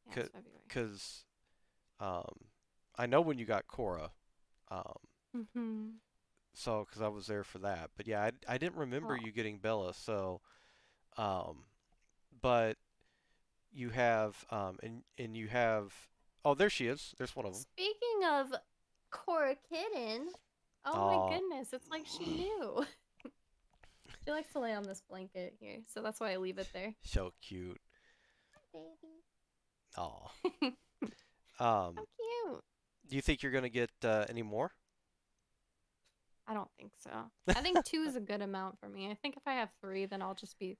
Yeah, it's February. Cause um, I know when you got Cora. Um, Mm-hmm. so because I was there for that. But yeah, I didn't remember Oh, you getting Bella. So um, but you have and you have. Oh, there she is. There's one of them. speaking of Cora Kitten, oh my Aw, goodness, it's like she knew. She likes to lay on this blanket here, so that's why I leave it there. so cute. Baby. Aw. How cute. Do you think you're gonna get any more? I don't think so. I think two is a good amount for me. I think if I have three, then I'll just be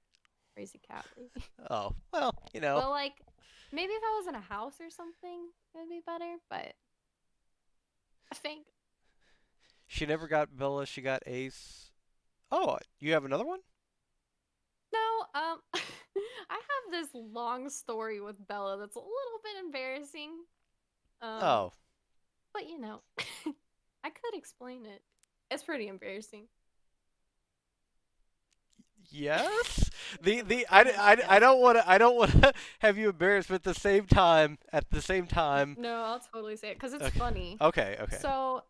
crazy cat lady. Oh, well, you know. But like, maybe if I was in a house or something, it'd be better. But I think She never got Bella, she got Ace. Oh, you have another one? no. I have this long story with Bella that's a little bit embarrassing. Um, Oh, but I could explain it. It's pretty embarrassing. yes. The Yes, I yes. don't want to have you embarrassed, but at the same time. No, I'll totally say it because it's Okay, funny. okay, okay. So,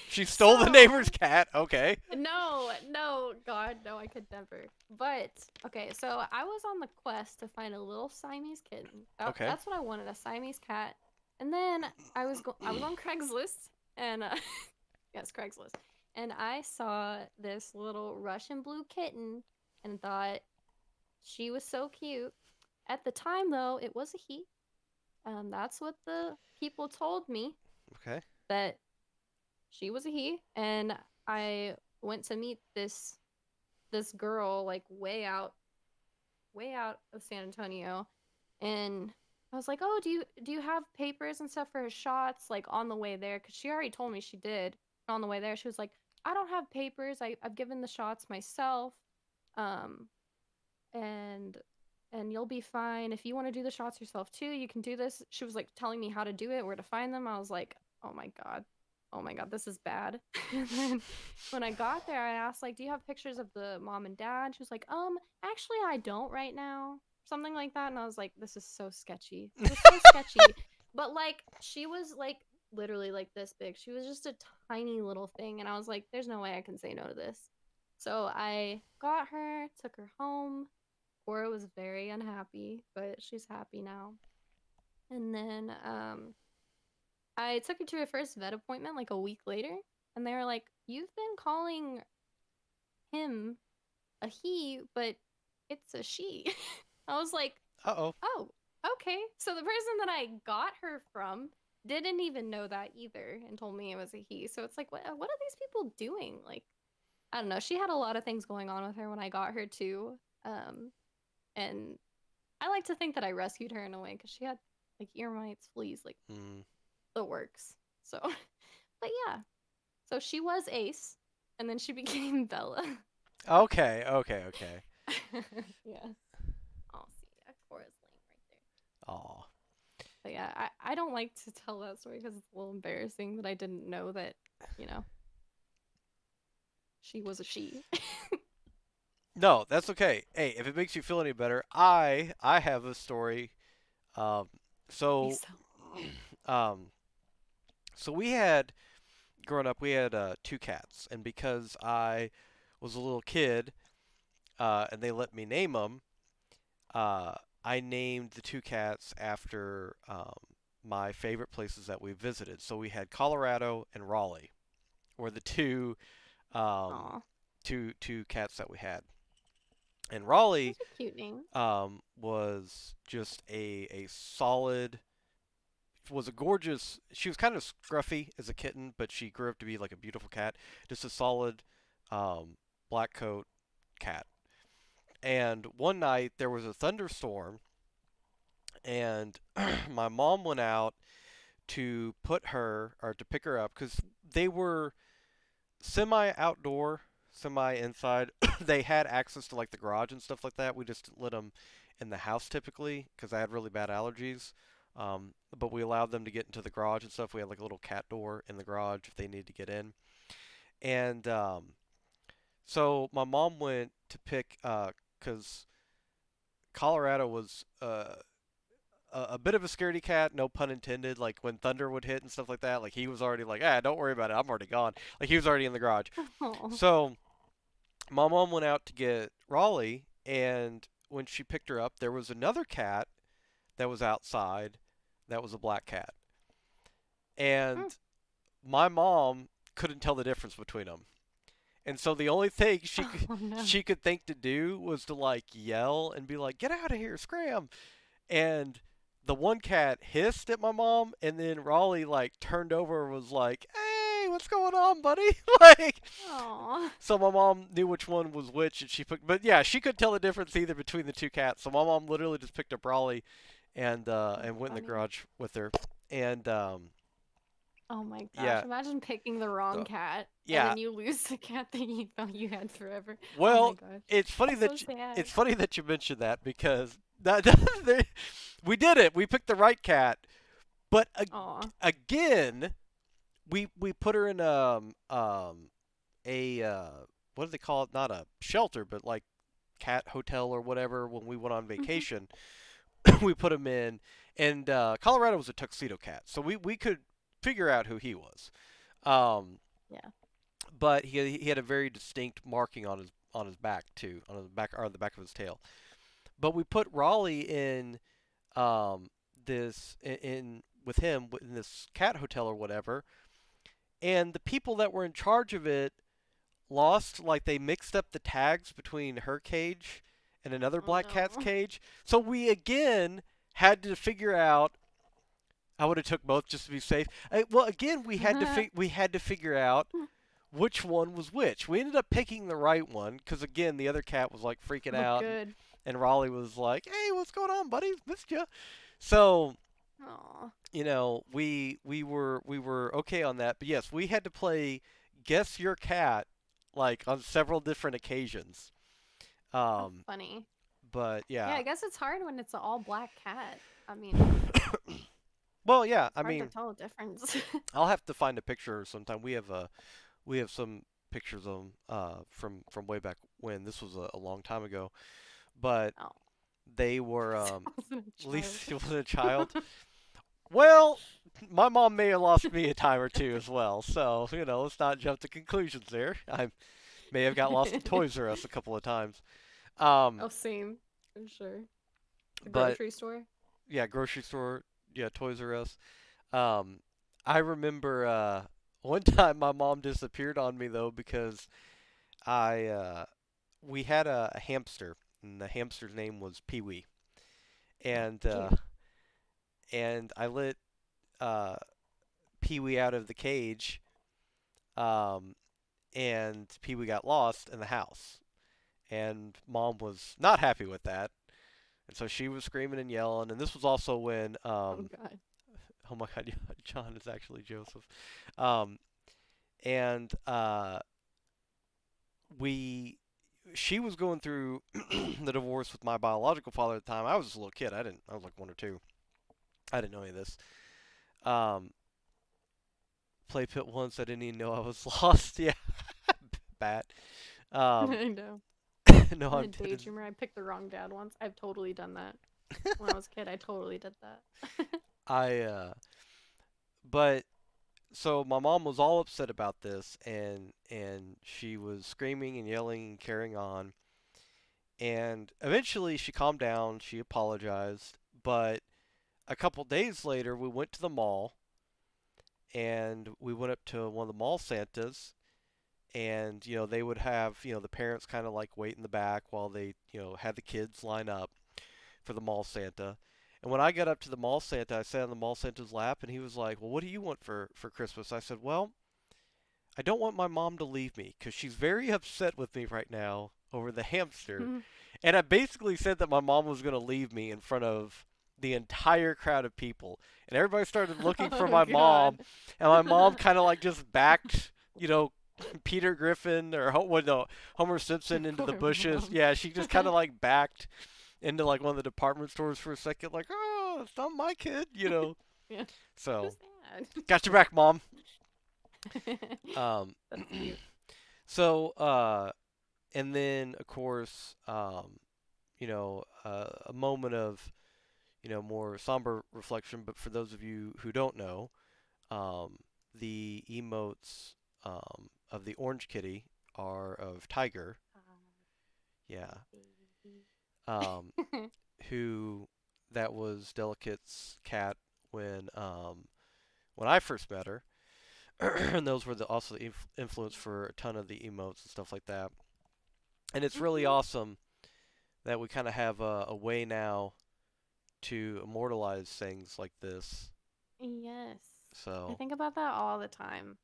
She stole the so neighbor's cat. Okay. no, no, God, no, I could never. But okay, so I was on the quest to find a little Siamese kitten. Okay. That's what I wanted, a Siamese cat. And then I was on Craigslist and yes, Craigslist. And I saw this little Russian blue kitten and thought she was so cute. At the time though, it was a he. That's what the people told me, Okay. that she was a he, and I went to meet this girl like way out of San Antonio, and I was like, "Oh, do you have papers and stuff for her shots like on the way there?" Cuz she already told me she did. On the way there, she was like, "I don't have papers. I've given the shots myself. Um and you'll be fine. If you want to do the shots yourself too, you can do this." She was like telling me how to do it, where to find them. I was like, "Oh my god. Oh my god, this is bad." And then when I got there, I asked like, "Do you have pictures of the mom and dad?" She was like, actually I don't right now." Something like that. And I was like, "This is so sketchy. This is so sketchy." But like she was like literally like this big. She was just a tiny little thing, and I was like, "There's no way I can say no to this." So I got her, took her home. Cora was very unhappy, but she's happy now. And then I took her to her first vet appointment like a week later, and they were like, "You've been calling him a he, but it's a she." I was like, Uh-oh. "Oh, okay." So the person that I got her from didn't even know that either and told me it was a he. So it's like, what are these people doing? Like, I don't know. She had a lot of things going on with her when I got her too. And I like to think that I rescued her in a way because she had like ear mites, fleas, like Hmm. the works. So, but yeah. So she was Ace, and then she became Bella. Okay, okay, okay. Yes. Oh, see, yeah, Cora's lane right there. Aw. But yeah, I don't like to tell that story because it's a little embarrassing that I didn't know that, you know, she was a she. No, that's okay. Hey, if it makes you feel any better, I have a story. Um, Please so tell. um, so we had growing up, we had two cats, and because I was a little kid, and they let me name them, uh, I named the two cats after my favorite places that we visited. So we had Colorado and Raleigh, were the um, Aw, two cats that we had. And Raleigh those are cute names. was just a solid, was a gorgeous. She was kind of scruffy as a kitten, but she grew up to be like a beautiful cat. Just a solid um, black coat cat. And one night there was a thunderstorm, and my mom went out to put her or to pick her up because they were semi outdoor, semi inside. They had access to like the garage and stuff like that. We just let them in the house typically because I had really bad allergies. But we allowed them to get into the garage and stuff. We had like a little cat door in the garage if they needed to get in. And so my mom went to pick because Colorado was a bit of a scaredy cat, no pun intended. Like when thunder would hit and stuff like that, like he was already like, ah, don't worry about it, I'm already gone. Like he was already in the garage. Oh. So my mom went out to get Raleigh, and when she picked her up, there was another cat that was outside that was a black cat. Hmm. And my mom couldn't tell the difference between them. And so the only thing Oh no. she could think to do was to like yell and be like, "Get out of here, scram!" And the one cat hissed at my mom, and then Raleigh like turned over and was like, "Hey, what's going on, buddy?" Like, Aw. so my mom knew which one was which, and she picked. But yeah, she couldn't tell the difference either between the two cats. So my mom literally just picked up Raleigh That's and went in the funny. garage with her. And Oh my gosh. yeah, Imagine picking the wrong so cat and yeah. then you lose the cat that you thought you had forever. Oh my Well, gosh. it's funny So that sad. it's funny that you mentioned that because we did it. We picked the right cat, but Aw. again, we put her in a what do they call it? Not a shelter, but like cat hotel or whatever. When we went on vacation, we put him in, and Colorado was a tuxedo cat, so we could figure out who he was. Um, Yeah. but he had a very distinct marking on his back too, on the back or the back of his tail. But we put Raleigh in um, in with him in this cat hotel or whatever, and the people that were in charge of it lost, like they mixed up the tags between her cage and another Oh black cat's no. cage. So we again had to figure out. I would have took both just to be safe. Well, again, we had to figure out which one was which. We ended up picking the right one because again, the other cat was like freaking Oh out, good. and Raleigh was like, "Hey, what's going on, buddy? Missed you." So Aw. we were okay on that. But yes, we had to play guess your cat like on several different occasions. That's Um, funny. but Yeah, yeah, I guess it's hard when it's an all black cat. I mean, well, yeah. it's I hard to mean, tell the difference. I'll have to find a picture sometime. We have some pictures of 'em, from way back when. This was a long time ago, but Oh, they were I wasn't a at child. least it was a child. Well, my mom may have lost me a time or two as well, so let's not jump to conclusions there. I may have got lost in Toys R Us a couple of times. Um, Oh, same. For sure. The but grocery store. yeah, grocery store, yeah, Toys R Us. Um, I remember one time my mom disappeared on me though because I we had a hamster, and the hamster's name was Pee Wee, Oh, and cute. I let uh, Pee Wee out of the cage, um, and Pee Wee got lost in the house, and Mom was not happy with that, and so she was screaming and yelling, and this was also when Oh God. oh my God, John is actually Joseph, um, and we she was going through the divorce with my biological father at the time. I was just a little kid. I was like one or two. I didn't know any of this. Um, play pit once. I didn't even know I was lost. Yeah, bat. Um, I know. no, I'm I a didn't. daydreamer. I picked the wrong dad once. I've totally done that. When I was a kid, I totally did that. I but so my mom was all upset about this, and she was screaming and yelling and carrying on. And eventually, she calmed down. She apologized, but a couple days later, we went to the mall, and we went up to one of the mall Santas, and they would have the parents kind of like wait in the back while they had the kids line up for the mall Santa. And when I got up to the mall Santa, I sat on the mall Santa's lap, and he was like, "Well, what do you want for Christmas?" I said, "Well, I don't want my mom to leave me because she's very upset with me right now over the hamster." And I basically said that my mom was going to leave me in front of the entire crowd of people, and everybody started looking for Oh my mom, God. and my mom kind of like just backed, Peter Griffin or well, no, Homer Simpson into the Poor bushes. mom. Yeah, she just kind of like backed into like one of the department stores for a second, like, oh, it's not my kid. Yeah. So, Who's that? got your back, mom. Um, That's cute. so, and then of course, a moment of more somber reflection. But for those of you who don't know, um, the emotes of the orange kitty are of Tiger. Yeah. Baby. Um, who that was Delicate's cat when I first met her, and those were also the influence for a ton of the emotes and stuff like that. And it's really Mhm. awesome that we kind of have a way now to immortalize things like this. Yes. I So, think about that all the time.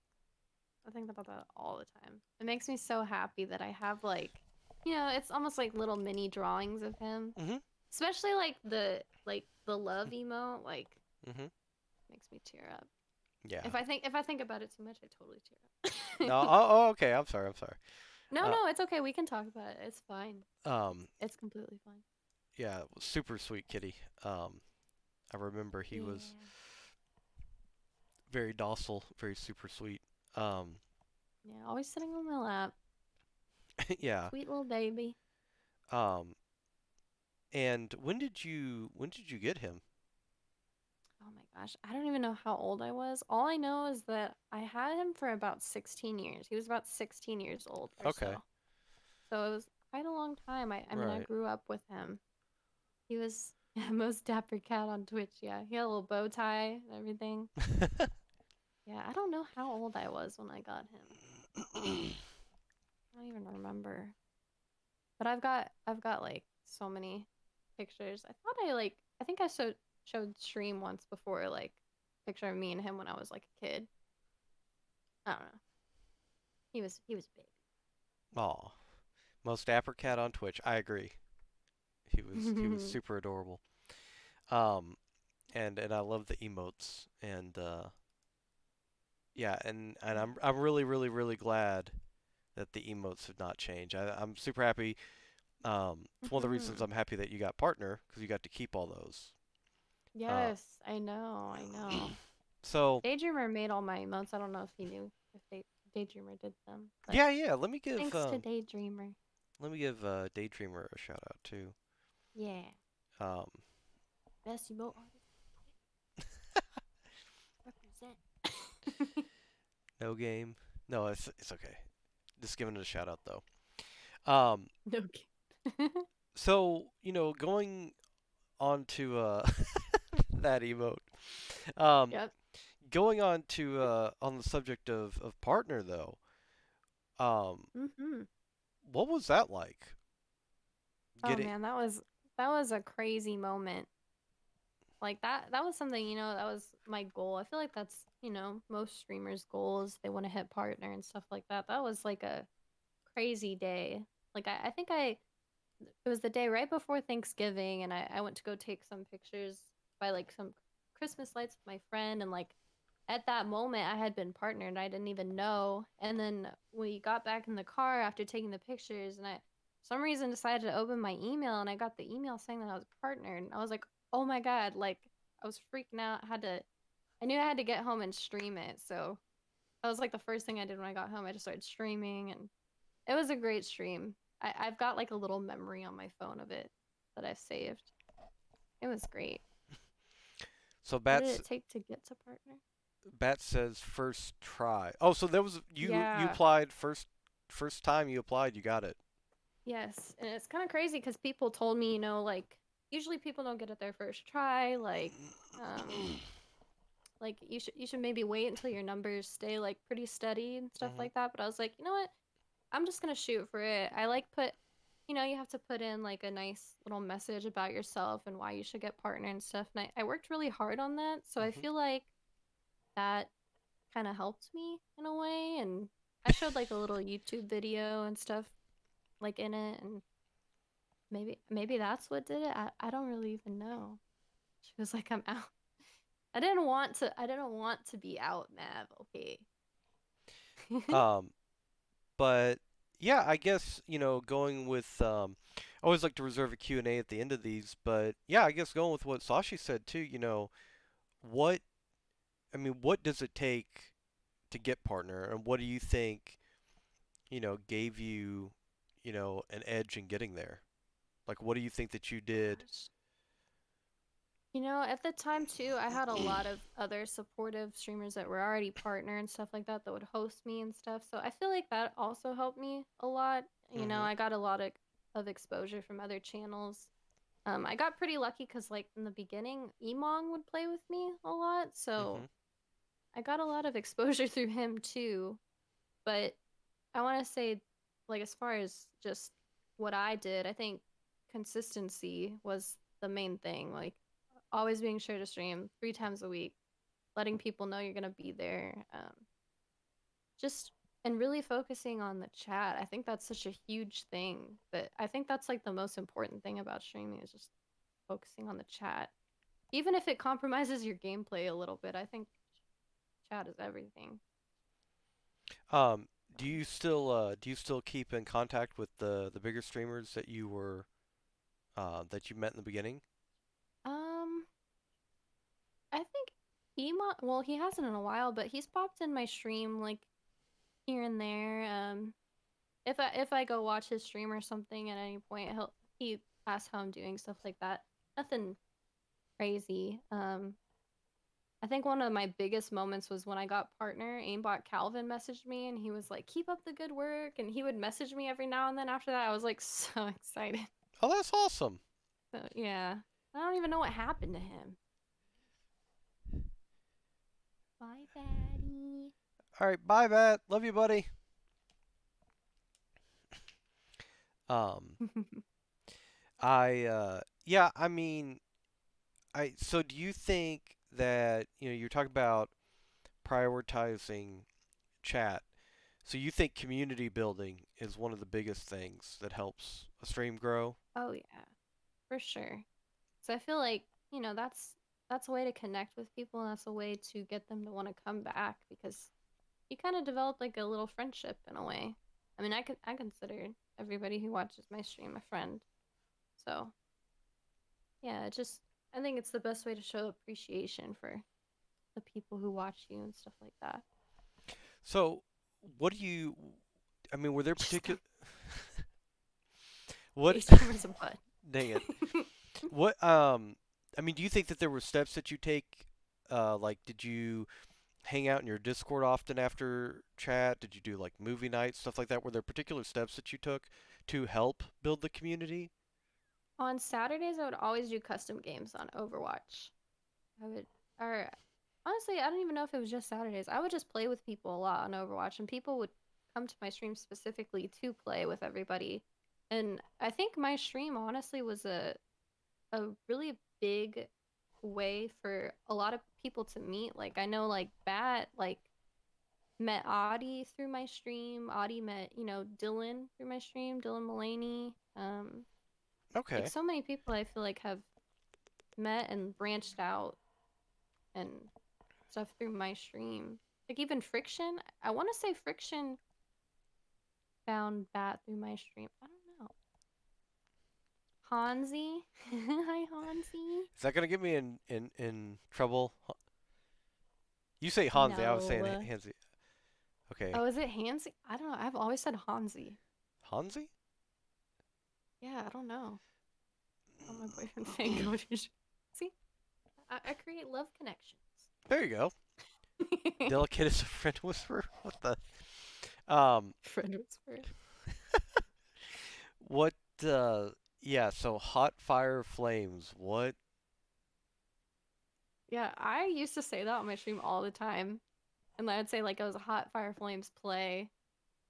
I think about that all the time. It makes me so happy that I have like, it's almost like little mini drawings of him. mhm, Especially like the love emote, like mhm, makes me tear up. yeah. If I think about it too much, I totally tear No, up. okay. I'm sorry. I'm sorry. No, Uh, no, it's okay. We can talk about it. It's fine. um, It's completely fine. yeah, super sweet kitty. I remember he was Yeah. very docile, very super sweet. Um, Yeah, always sitting on my lap. yeah. Sweet little baby. Um, and when did you get him? Oh my gosh. I don't even know how old I was. All I know is that I had him for about 16 years. He was about 16 years old or Okay, so. So it was quite a long time. I mean, I right. grew up with him. He was most dapper cat on Twitch. Yeah, he had a little bow tie and everything. Yeah, I don't know how old I was when I got him. I don't even remember. But I've got like so many pictures. I think I showed stream once before, like picture of me and him when I was like a kid. I don't know. He was big. Aw, most dapper cat on Twitch. I agree. He was super adorable. Um, and I love the emotes and yeah, and Yeah. I'm really really really glad that the emotes have not changed. I'm super happy. It's one of the reasons Mhm. I'm happy that you got partner because you got to keep all those. Uh, Yes, I know. I know. so Daydreamer made all my emotes. I don't know if he knew if Daydreamer did them, but yeah, yeah. Let me give thanks to Daydreamer. Daydreamer a shout out too. Yeah, Um, best emote artist represent. no game. No, it's okay. Just giving it a shout out though. Um, No kidding. so going on to that emote. Um, Yep. going on to on the subject of partner though. Um, Mhm. what was that like? Oh Getting man, that was a crazy moment. Like that was something, that was my goal. I feel like that's, most streamers' goals. They want to hit partner and stuff like that. That was like a crazy day. Like I think it was the day right before Thanksgiving, and I went to go take some pictures by like some Christmas lights with my friend, and like at that moment I had been partnered and I didn't even know. And then we got back in the car after taking the pictures, and I for some reason decided to open my email, and I got the email saying that I was partnered, and I was like, oh my god, like I was freaking out. I knew I had to get home and stream it, so that was like the first thing I did when I got home. I just started streaming, and it was a great stream. I've got like a little memory on my phone of it that I've saved. It was great. so What did it take to get to partner? Bat says first try. Oh, so there was you Yeah. applied first time you applied, you got it. Yes. And it's kind of crazy because people told me, like usually people don't get it their first try. Um, like you should maybe wait until your numbers stay like pretty steady and stuff Mhm. like that. But I was like, you know what? I'm just gonna shoot for it. I like you have to put in like a nice little message about yourself and why you should get partner and stuff. And I worked really hard on that, so I Mhm. feel like that kind of helped me in a way. And I showed like a little YouTube video and stuff like in it, and maybe that's what did it. I don't really even know. She was like, I'm out. I didn't want to be out, Mav, okay. Um, but yeah, I guess, going with I always like to reserve a Q and A at the end of these, but yeah, I guess going with what Sashi said too, what what does it take to get partner, and what do you think, gave you, an edge in getting there? Like, what do you think that you did? Gosh. At the time too, I had a lot of other supportive streamers that were already partner and stuff like that would host me and stuff. So I feel like that also helped me a lot. Mm-hmm. I got a lot of exposure from other channels. I got pretty lucky because like in the beginning, Emong would play with me a lot, Mm-hmm. so I got a lot of exposure through him too. But I want to say, like as far as just what I did, I think consistency was the main thing. Like always being sure to stream 3 times a week, letting people know you're gonna be there. Just and really focusing on the chat. I think that's such a huge thing. But I think that's like the most important thing about streaming is just focusing on the chat. Even if it compromises your gameplay a little bit, I think chat is everything. Um, do you still keep in contact with the bigger streamers that you met in the beginning? Um, I think well, he hasn't in a while, but he's popped in my stream like here and there. If I go watch his stream or something at any point, he asks how I'm doing, stuff like that. Nothing crazy. I think one of my biggest moments was when I got partner. Aimbot Calvin messaged me and he was like, "Keep up the good work," and he would message me every now and then. After that, I was like so excited. Oh, that's awesome. So yeah, I don't even know what happened to him. Bye, Batty. All right, bye, Matt. Love you, buddy. Um, yeah, so do you think that, you're talking about prioritizing chat. So you think community building is one of the biggest things that helps a stream grow? Oh yeah, for sure. So I feel like, that's a way to connect with people and that's a way to get them to want to come back because you kind of develop like a little friendship in a way. I mean, I consider everybody who watches my stream a friend. So, yeah, I think it's the best way to show appreciation for the people who watch you and stuff like that. So, what do you, were there Just particular, don't what, gay streamers a butt. dang it. What, do you think that there were steps that you take, like, did you hang out in your Discord often after chat? Did you do like movie nights, stuff like that? Were there particular steps that you took to help build the community? On Saturdays, I would always do custom games on Overwatch. Or honestly, I don't even know if it was just Saturdays. I would just play with people a lot on Overwatch, and people would come to my stream specifically to play with everybody. And I think my stream honestly was a really big way for a lot of people to meet. Like I know like Bat like met Audie through my stream. Audie met, Dylan through my stream, Dylan Mullaney. Like Okay. so many people I feel like have met and branched out and stuff through my stream. Like even Friction, I want to say Friction found Bat through my stream. I don't know. Hansi, hi Hansi. Is that gonna get me in trouble? You say Hanzi, I was saying No. Hanzi. Okay, Oh, is it Hansi? I don't know. I've always said Hansi. Hanzi? Yeah, I don't know. Oh, my boyfriend saying go to see. I create love connections. There you go. Delicate as a friend whisperer. What the? Um, Friend whisperer. what? Yeah. So hot fire flames. What? Yeah, I used to say that on my stream all the time. And I'd say like it was a Hot Fire Flames play,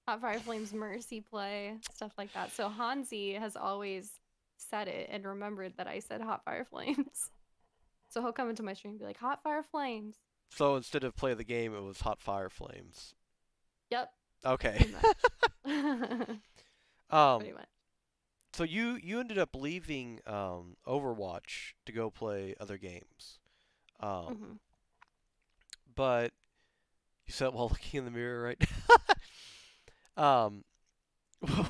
Hot Fire Flames Mercy play, stuff like that. So Hansi has always said it and remembered that I said Hot Fire Flames. So he'll come into my stream and be like, Hot Fire Flames. So instead of play the game, it was hot fire flames. Yep, Okay. pretty much. um, Pretty much. So you ended up leaving Overwatch to go play other games. Um, Hmm. but you said while looking in the mirror, right? um,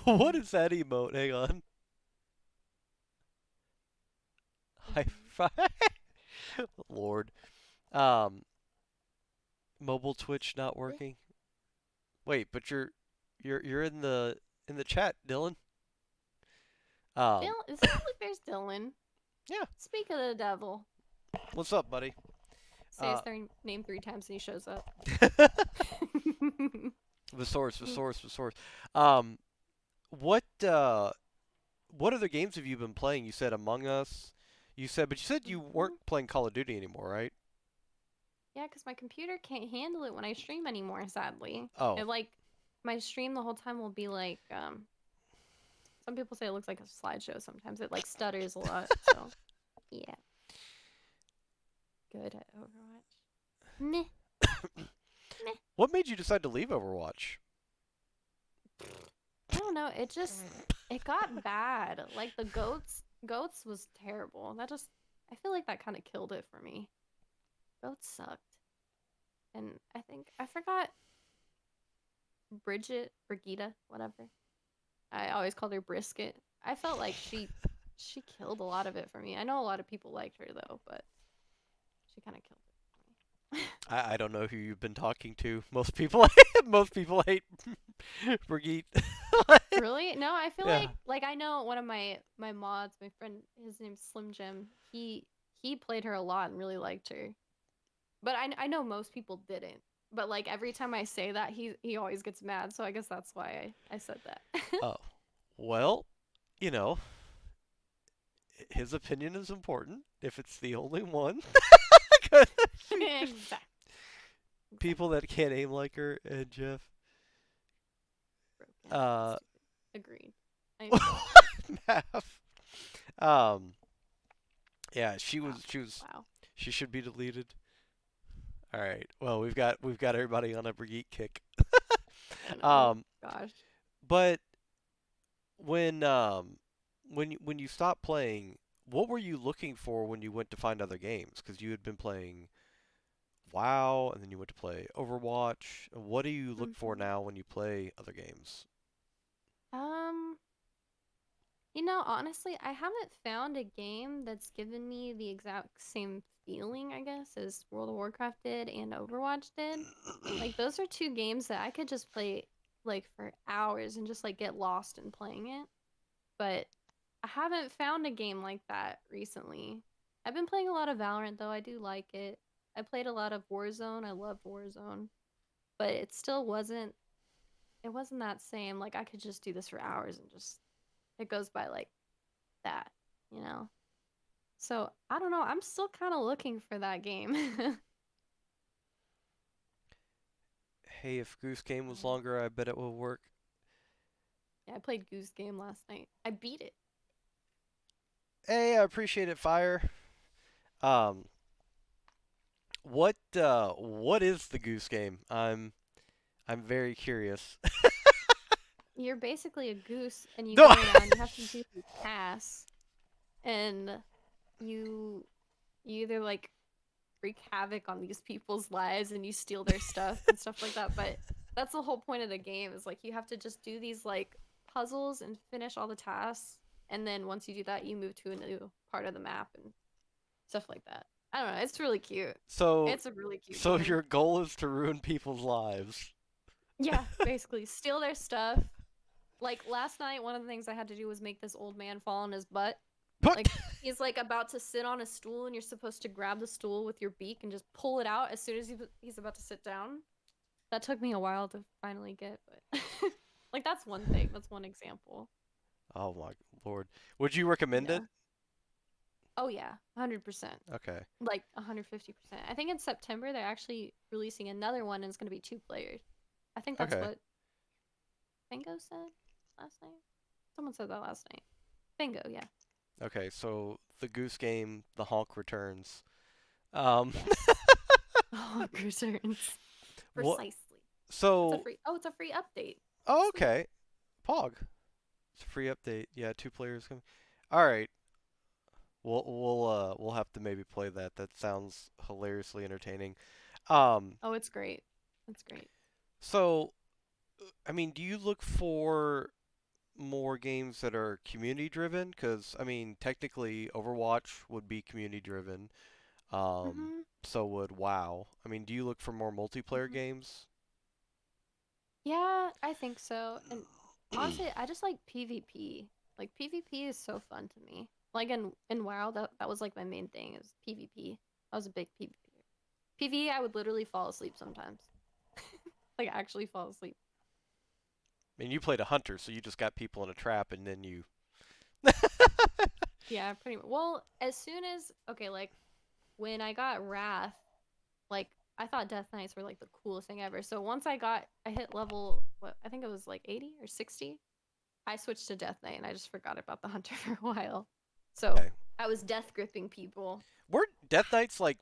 what is that emote? Hang on. High five. Lord. Um, mobile Twitch not working. Wait, but you're in the chat, Dylan. Um, Dylan, there's Dylan. yeah. Speak of the devil. What's up, buddy? Say his Uh, name 3 times and he shows up. the source. Um, what uh, what other games have you been playing? You said Among Us. But you said you weren't Mhm. playing Call of Duty anymore, right? Yeah, because my computer can't handle it when I stream anymore, sadly. Oh, It like my stream the whole time will be like some people say it looks like a slideshow sometimes. It like stutters a lot. So yeah. Good at Overwatch. Meh. Meh. what made you decide to leave Overwatch? I don't know. It got bad. Like the goats was terrible. I feel like that kind of killed it for me. Goats sucked. And I think I forgot Brigida, whatever. I always called her Brisket. I felt like she killed a lot of it for me. I know a lot of people liked her though, but she kind of killed it for me. I don't know who you've been talking to. Most people most people hate Brigitte. Really? No, I feel Yeah. like I know one of my mods, my friend, his name's Slim Jim. He played her a lot and really liked her. But I know most people didn't. But like every time I say that, he always gets mad. So I guess that's why I said that. Oh. Well, you know, his opinion is important if it's the only one. Exactly. People Exactly. that can't aim like her and Jeff. Broken and Uh, stupid. Agreed. I agree. math. Um, yeah, Wow. Wow. she should be deleted. All right. Well, we've got everybody on a Brigitte kick. I know. Um, Gosh. but when when you stopped playing, what were you looking for when you went to find other games? Because you had been playing WoW, and then you went to play Overwatch. What do you look for Hmm. now when you play other games? Um, honestly, I haven't found a game that's given me the exact same feeling, I guess, as World of Warcraft did and Overwatch did. Like those are two games that I could just play like for hours and just like get lost in playing it. But I haven't found a game like that recently. I've been playing a lot of Valorant though. I do like it. I played a lot of Warzone. I love Warzone, but it wasn't that same. Like I could just do this for hours and just it goes by like that, you know. So I don't know. I'm still kind of looking for that game. Hey, if Goose Game was Um, longer, I bet it would work. yeah, I played Goose Game last night. I beat it. Hey, I appreciate it, Fire. Um, what is the Goose Game? I'm very curious. You're basically a goose, and you No. go around. You have to do tasks, and you you either like wreak havoc on these people's lives and you steal their stuff and stuff like that. But that's the whole point of the game is like you have to just do these like puzzles and finish all the tasks. And then once you do that, you move to a new part of the map and stuff like that. I don't know. It's really cute. so It's a really cute so game. your goal is to ruin people's lives. Yeah, basically steal their stuff. Like last night, one of the things I had to do was make this old man fall on his butt. What? Like he's like about to sit on a stool, and you're supposed to grab the stool with your beak and just pull it out as soon as he's about to sit down. That took me a while to finally get, but like that's one thing. That's one example. Oh my lord. Would you recommend Yeah. it? Oh yeah, 100%. Okay. Like 150%. I think in September they're actually releasing another one, and it's gonna be 2 players. I think that's Okay. what Bingo said last night. Someone said that last night. Bingo, yeah. Okay. So the Goose Game, the honk returns. Um. Yes. Oh, returns. what? Precisely. It's a So. free. Oh, it's a free update. Oh, Sweet. okay. Pog. It's a free update. Yeah, two players coming. All right, we'll have to maybe play that. That sounds hilariously entertaining. Um, Oh, it's great. It's great. so I mean, do you look for more games that are community driven? Because I mean, technically, Overwatch would be community driven. Mhm. So would WoW. I mean, do you look for more multiplayer Mhm. games? Yeah, I think so. And honestly, I just like PvP. Like PvP is so fun to me. Like in WoW, that was like my main thing is PvP. I was a big PvP. PvE, I would literally fall asleep sometimes. Like actually fall asleep. I mean, you played a hunter, so you just got people in a trap, and then you. Yeah, pretty much. Well, as soon as okay, like when I got Wrath, like I thought Death Knights were like the coolest thing ever. So once I hit level what I think it was like 80 or 60, I switched to Death Knight and I just forgot about the Hunter for a while. So Okay. I was death gripping people. Were Death Knights like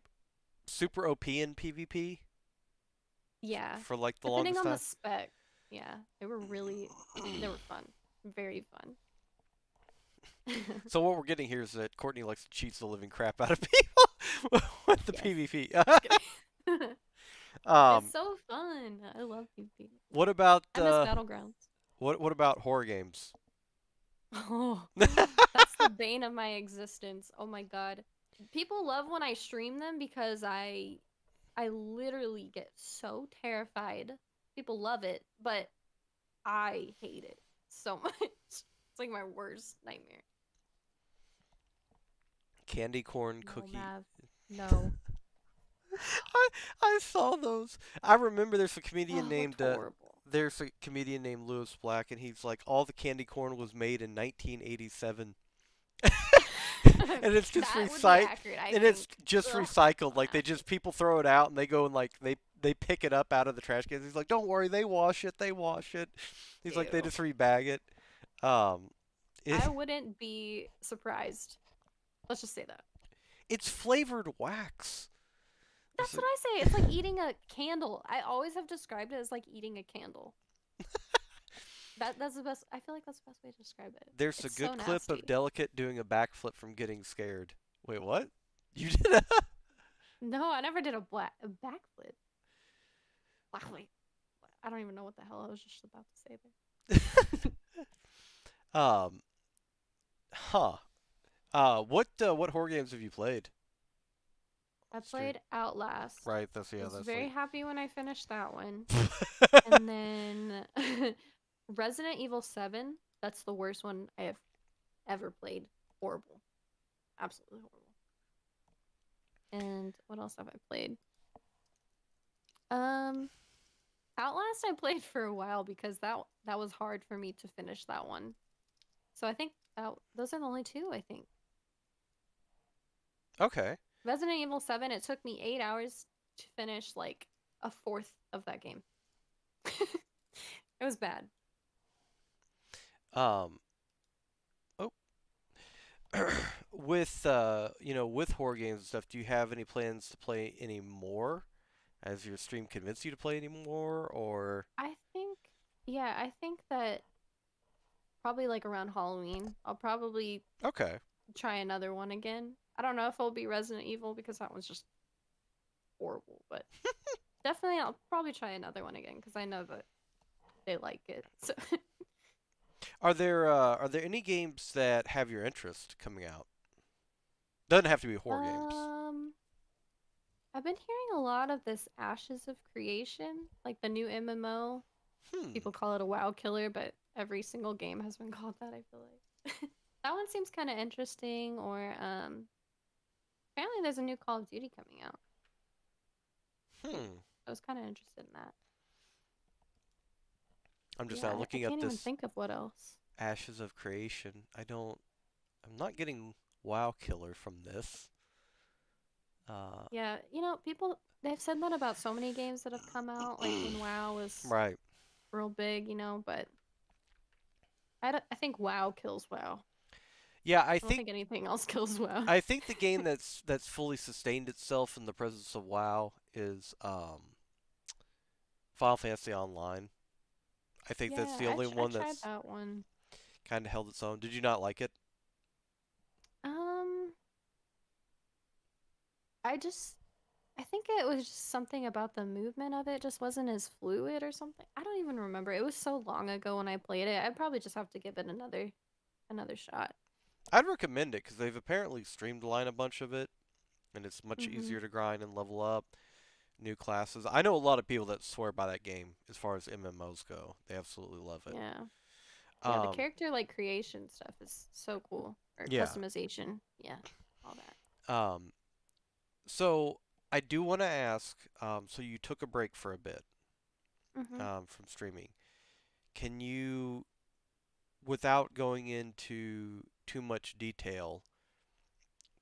super OP in PvP Yeah. for like the Depending longest on the time? spec. Yeah. They were fun. Very fun. So what we're getting here is that Courtney likes to cheat the living crap out of people with the Yes. PvP. Just kidding. It's um, so fun. I love PvP. what about I miss Battlegrounds. what about horror games? Oh, that's the bane of my existence. Oh my God. People love when I stream them because I literally get so terrified. People love it, but I hate it so much. It's like my worst nightmare. Candy corn No, cookie. Mav. No. I I saw those. I remember Oh, it looked horrible. there's a comedian named Lewis Black, and he's like, all the candy corn was made in 1987, and it's just That would be recycled, accurate, I and it's think. just Ugh, recycled. don't Like they ask me. just people throw it out, and they go and like they pick it up out of the trash cans. He's like, don't worry, they wash it, they wash it. He's like, they Ew. just rebag it. Um, it I wouldn't be surprised. Let's just say that. it's flavored wax. It's That's what like, I say. It's like eating a candle. I always have described it as like eating a candle. That's the best. I feel like that's the best way to describe it. there's a It's so good clip of nasty. Delicate doing a backflip from getting scared. Wait, what? You did a No, I never did a backflip. Wait, I don't even know what the hell I was just about to say there. um, huh. What horror games have you played? I Stream. played Outlast. Right, that's yeah, Was that's very like happy when I finished that one. And then Resident Evil 7. That's the worst one I have ever played. Horrible. Absolutely horrible. And what else have I played? Um, Outlast I played for a while because that was hard for me to finish that one. So I think those are the only two, I think. okay. Resident Evil 7, it took me 8 hours to finish like a fourth of that game. It was bad. Um, oh, with with horror games and stuff, do you have any plans to play any more? Has your stream convinced you to play any more, or I think, yeah, I think that probably like around Halloween, I'll probably okay? try another one again. I don't know if it'll be Resident Evil because that one's just horrible, but definitely I'll probably try another one again because I know that they like it. So, Are there any games that have your interest coming out? Doesn't have to be horror games. um, I've been hearing a lot of this Ashes of Creation, like the new MMO. Hmm. People call it a WoW killer, but every single game has been called that, I feel like. That one seems kind of interesting, or apparently there's a new Call of Duty coming out. Hmm. I was kind of interested in that. I'm just Yeah, now I looking up can't even this think of what else. Ashes of Creation. I'm not getting WoW Killer from this. Uh, Yeah, people they've said that about so many games that have come out, like when WoW was right. real big, but I think WoW kills WoW. Yeah, I don't think anything else kills WoW. I think the game that's fully sustained itself in the presence of WoW is Final Fantasy Online. I think that's Yeah, the only I one tried that's that one. kind of held its own. Did you not like it? Um, I just I think it was just something about the movement of it just wasn't as fluid or something. I don't even remember. It was so long ago when I played it. I'd probably just have to give it another shot. I'd recommend it because they've apparently streamlined a bunch of it, and it's much Mhm. easier to grind and level up new classes. I know a lot of people that swear by that game as far as MMOs go. They absolutely love it. Yeah. Yeah, the Um, character like creation stuff is so cool. Or yeah. customization. Yeah. All that. Um, so I do want to ask. So you took a break for a bit Mhm. from streaming. Can you, without going into too much detail,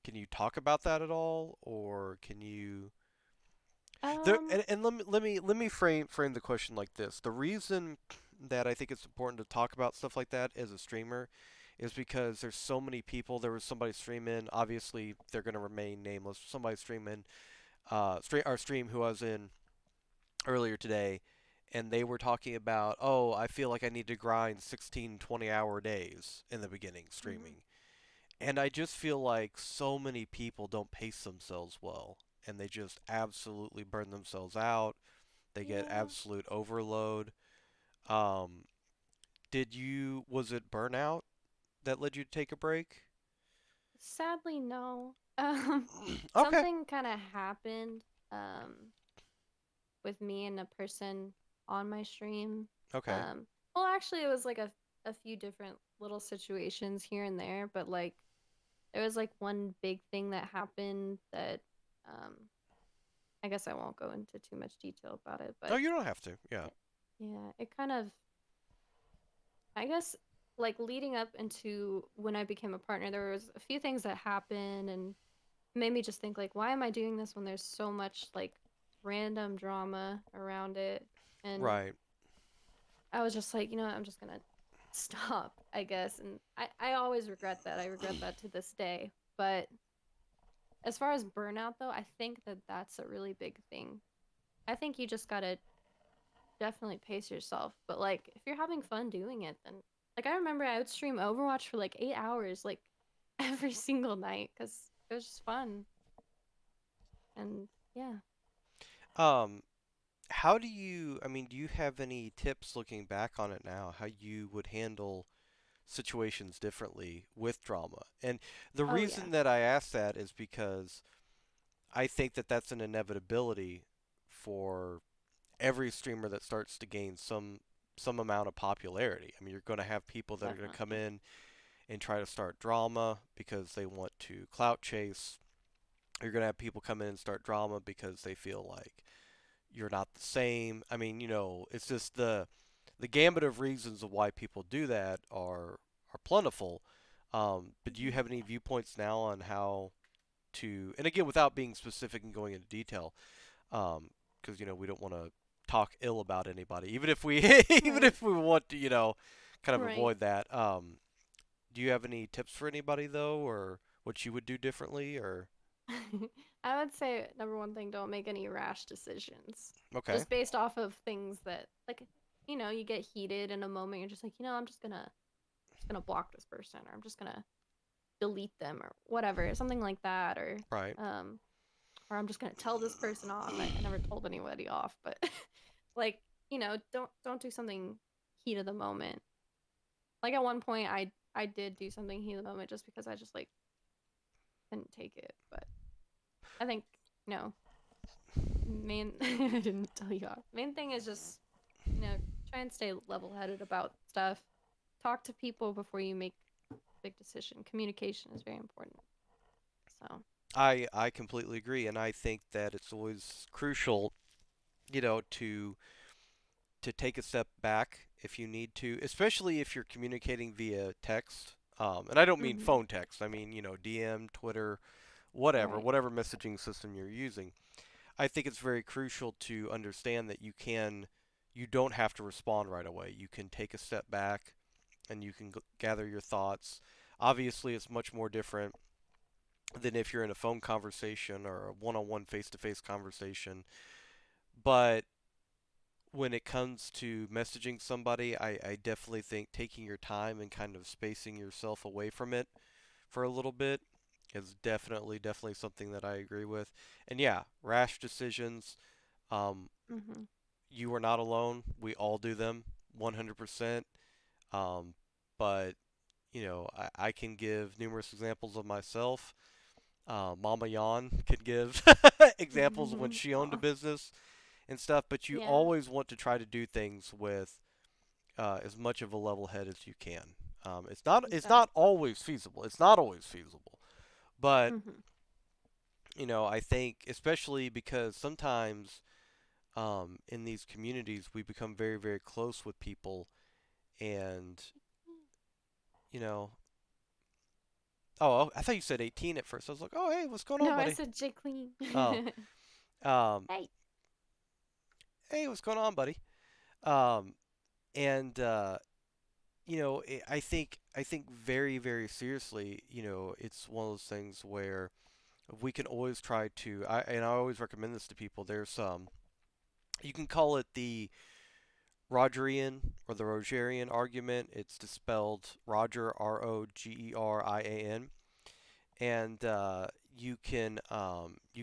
can you talk about that at all, or can you? There Um, and let me frame the question like this. The reason that I think it's important to talk about stuff like that as a streamer is because there's so many people. There was somebody streaming. Obviously, they're going to remain nameless. Somebody streaming, our stream who I was in earlier today, and they were talking about, oh, I feel like I need to grind 16, 20-hour days in the beginning mhm. streaming. And I just feel like so many people don't pace themselves well, and they just absolutely burn themselves out. They get Yeah. absolute overload. Um, was it burnout that led you to take a break? Sadly, no. Okay, Something kind of happened with me and a person on my stream. okay, Well, actually, it was like a few different little situations here and there, but like there was like one big thing that happened that um I guess I won't go into too much detail about it, no, but you don't have to. Yeah, yeah, it kind of I guess like leading up into when I became a partner, there was a few things that happened and made me just think like, why am I doing this when there's so much like random drama around it? And right. I was just like, I'm just gonna stop, I guess. And I always regret that. I regret that to this day. But as far as burnout though, I think that that's a really big thing. I think you just gotta definitely pace yourself. But like if you're having fun doing it, then like I remember I would stream Overwatch for like 8 hours, like every single night, because it was just fun. And yeah. Um, how do you? I mean, do you have any tips looking back on it now? How you would handle situations differently with drama? And the Oh yeah. reason that I ask that is because I think that that's an inevitability for every streamer that starts to gain some amount of popularity. I mean, you're going to have people that are going to come Definitely. in and try to start drama because they want to clout chase. You're going to have people come in and start drama because they feel like you're not the same. I mean, it's just the gambit of reasons of why people do that are plentiful. But do you Mhm. have any viewpoints now on how to, and again, without being specific and going into detail, because we don't want to talk ill about anybody, even if we even Right. if we want to, kind of Right. avoid that. Do you have any tips for anybody though, or what you would do differently, or I would say number one thing, don't make any rash decisions. okay, Just based off of things that like you get heated in a moment, you're just like, I'm just gonna block this person or I'm just gonna delete them or whatever, something like that, right, or I'm just gonna tell this person off. I never told anybody off, but like, don't do something heat of the moment. Like at one point I did do something heat of the moment just because I just like couldn't take it. But I think no main I didn't tell you off. Main thing is just you know try and stay level headed about stuff. Talk to people before you make a big decision. Communication is very important. So I completely agree, and I think that it's always crucial, to take a step back if you need to, especially if you're communicating via text. And I don't mean hmm phone text. I mean, DM, Twitter, whatever, right. whatever messaging system you're using. I think it's very crucial to understand that you don't have to respond right away. You can take a step back and you can gather your thoughts. Obviously, it's much more different than if you're in a phone conversation or a one-on-one face-to-face conversation. But when it comes to messaging somebody, I definitely think taking your time and kind of spacing yourself away from it for a little bit is definitely something that I agree with. And yeah, rash decisions. Um, Mhm. you are not alone. We all do them, 100%. Um, but I can give numerous examples of myself. Mama Yan could give examples of when she owned a Aw. business and stuff. But you Yeah. always want to try to do things with as much of a level head as you can. It's not Exactly. always feasible. It's not always feasible, but Mhm. I think especially because sometimes in these communities we become very close with people, and you know. Oh, I thought you said 18 at first. I was like, oh, hey, what's going on, No, I buddy? said J Clean. Oh, um, Hey. hey, what's going on, buddy? Um, and I think very seriously, it's one of those things where we can always try to. I always recommend this to people. There's you can call it the Rogerian or the Rogerian argument. It's spelled Roger, Rogerian, and you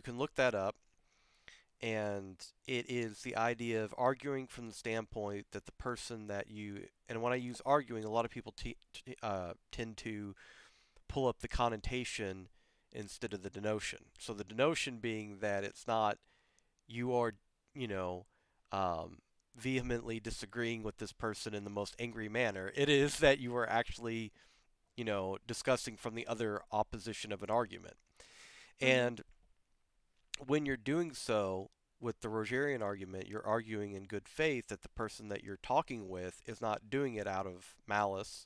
can look that up. And it is the idea of arguing from the standpoint that the person that you, and when I use arguing, a lot of people tend to pull up the connotation instead of the denotion. So the denotion being that it's not you are, you know, um, vehemently disagreeing with this person in the most angry manner. It is that you are actually, discussing from the other opposition of an argument. Mhm. And when you're doing so with the Rogerian argument, you're arguing in good faith that the person that you're talking with is not doing it out of malice.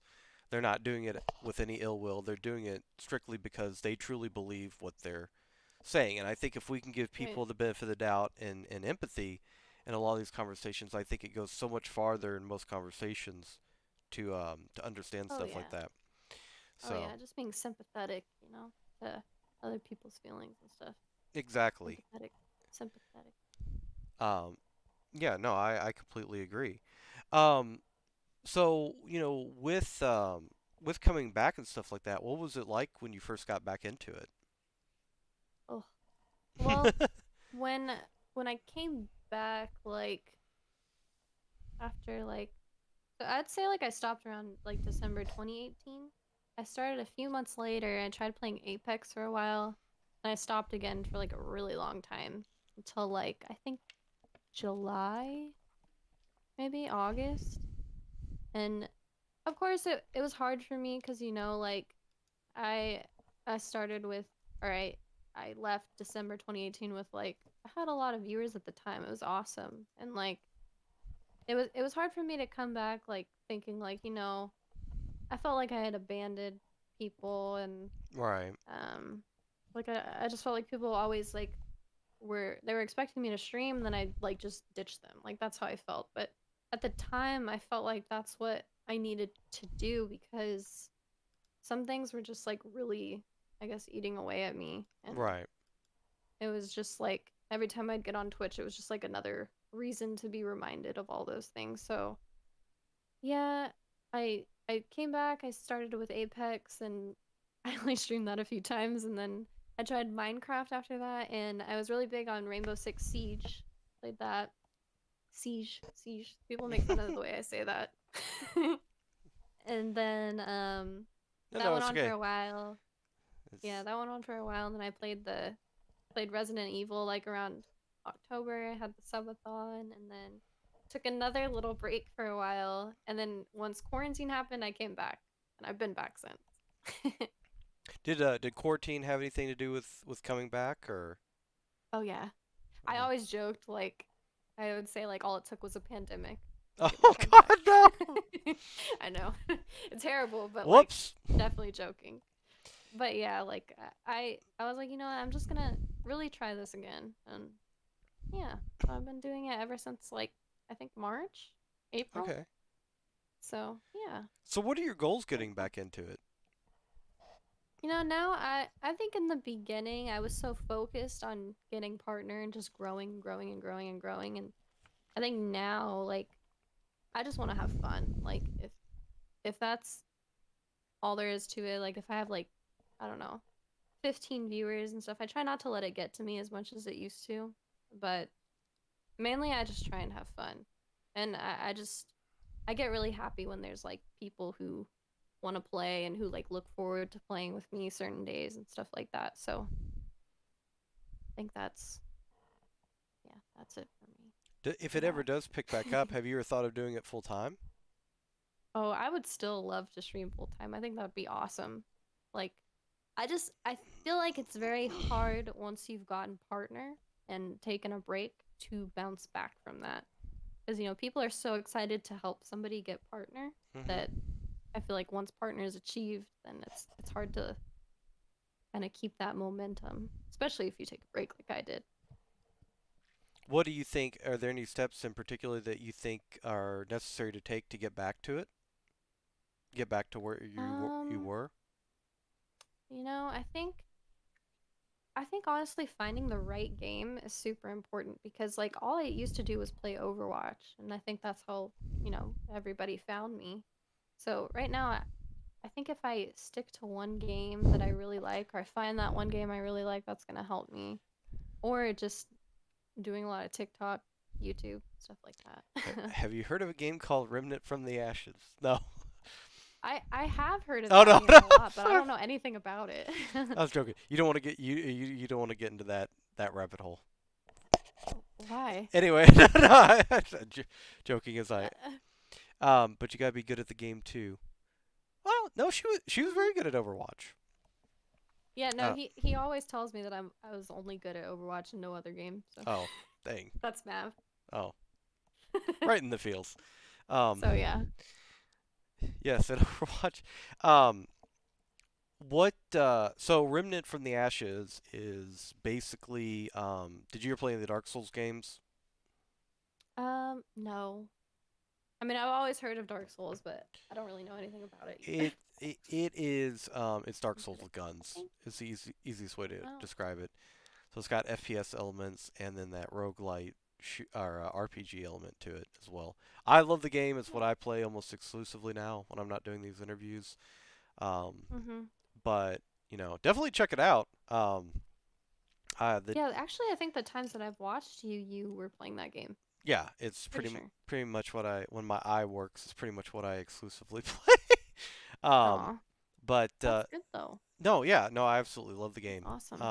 They're not doing it with any ill will. They're doing it strictly because they truly believe what they're saying. And I think if we can give Right. people the benefit of the doubt and empathy in a lot of these conversations, I think it goes so much farther in most conversations to understand Oh stuff like yeah. that. Oh So yeah. Just being sympathetic, to other people's feelings and stuff. exactly. Sympathetic. Sympathetic. Um, yeah, no, I completely agree. Um, so with coming back and stuff like that, what was it like when you first got back into Oh. Well, it? when when I came back, like after like so I'd say like I stopped around like December 2018. I started a few months later and I tried playing Apex for a while. And I stopped again for like a really long time until like I think July, maybe August. And of course it was hard for me because like I I started with or I left December 2018 with like I had a lot of viewers at the time. It was awesome. And like it was hard for me to come back like thinking like, I felt like I had abandoned people and Right, like I just felt like people always like they were expecting me to stream and then I like just ditched them. Like that's how I felt. But at the time I felt like that's what I needed to do because some things were just like really I guess eating away at me and right, it was just like every time I'd get on Twitch it was just like another reason to be reminded of all those things. So yeah, I came back. I started with Apex and I only streamed that a few times and then I tried Minecraft after that and I was really big on Rainbow Six Siege. Played that. Siege. People make fun of the way I say that. And then no, that no, went it's on for okay. a while. Yeah, It's that went on for a while and then I played Resident Evil like around October. I had the subathon and then took another little break for a while. And then once quarantine happened, I came back and I've been back since. did quarantine have anything to do with coming back or? Oh, yeah. I Okay. always joked like, I would say like all it took was a pandemic to Oh get me to come God, back. no! I know. It's terrible, but like Whoops. definitely joking. But yeah, like I was like, you know what, I'm just gonna really try this again. And yeah, so I've been doing it ever since like I think March, April. Okay. So yeah, So what are your goals pretty getting cool. back into it? Now I think in the beginning I was so focused on getting partner and just growing, growing and growing and growing and I think now, like, I just want to have fun. Like, if that's all there is to it, like if I have like, I don't know, 15 viewers and stuff, I try not to let it get to me as much as it used to. But mainly I just try and have fun. And I get really happy when there's like people who want to play and who like look forward to playing with me certain days and stuff like that. So I think yeah, that's it for me If for it ever that. does pick back up, have you ever thought of doing it full time? Oh, I would still love to stream full time. I think that would be awesome. Like, I feel like it's very hard once you've gotten partner and taken a break to bounce back from that. Because people are so excited to help somebody get partner that Hmm. I feel like once partner is achieved, then it's hard to kind of keep that momentum, especially if you take a break like I did. What do you think? Are there any steps in particular that you think are necessary to take to get back to it? Get back to where you Um, were? I think honestly finding the right game is super important because like all I used to do was play Overwatch and I think that's how, everybody found me. So right now I think if I stick to one game that I really like or I find that one game I really like, that's going to help me. Or just doing a lot of TikTok, YouTube, stuff like that. Have you heard of a game called Remnant from the Ashes? No. I have heard of Oh that no, game no. a lot, but I don't know anything about it. I was joking. You don't want to get you don't want to get into that rabbit hole. Why? Anyway, no, joking aside. But you gotta be good at the game too. Well, no, she was Mhm. very good at Overwatch. Yeah, no, Uh, he always tells me that I was only good at Overwatch and no other game. So oh, dang. that's math. Oh, right in the feels. Um, So yeah. yes, at Overwatch. Um, so Remnant from the Ashes is basically did you ever play any of the Dark Souls games? No. I mean, I've always heard of Dark Souls, but I don't really know anything about it either. It is it's Dark I've Souls heard of with it, I guns. think. It's the easiest way to Oh. describe it. So it's got FPS elements and then that roguelite or RPG element to it as well. I love the game. It's what Oh. I play almost exclusively now when I'm not doing these interviews. Um, Mhm. but definitely check it out. The Yeah, actually, I think the times that I've watched you, you were playing that game. Yeah, it's Pretty sure. pretty much what I when my eye works. It's pretty much what I exclusively play. um, Aw, but that's good though. no, yeah, no, I absolutely love the That's game. awesome.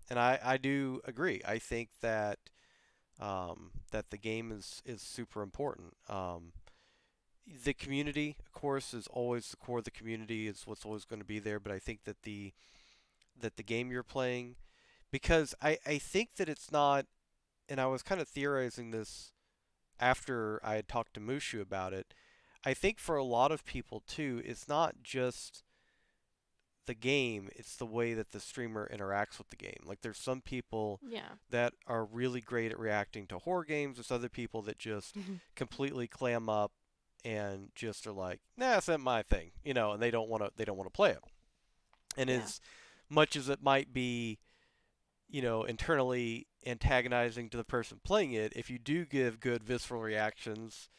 And I do agree. I think that that the game is super important. The community, of course, is always the core of the community. Is what's always going to be there. But I think that the game you're playing, because I think that it's not. And I was kind of theorizing this after I had talked to Mushu about it. I think for a lot of people too, it's not just the game, it's the way that the streamer interacts with the game. Like there's some people Yeah. that are really great at reacting to horror games, there's other people that just completely clam up and just are like, "Nah, that's not my thing." And they don't want to play it. And Yeah. as much as it might be, internally antagonizing to the person playing it, if you do give good visceral reactions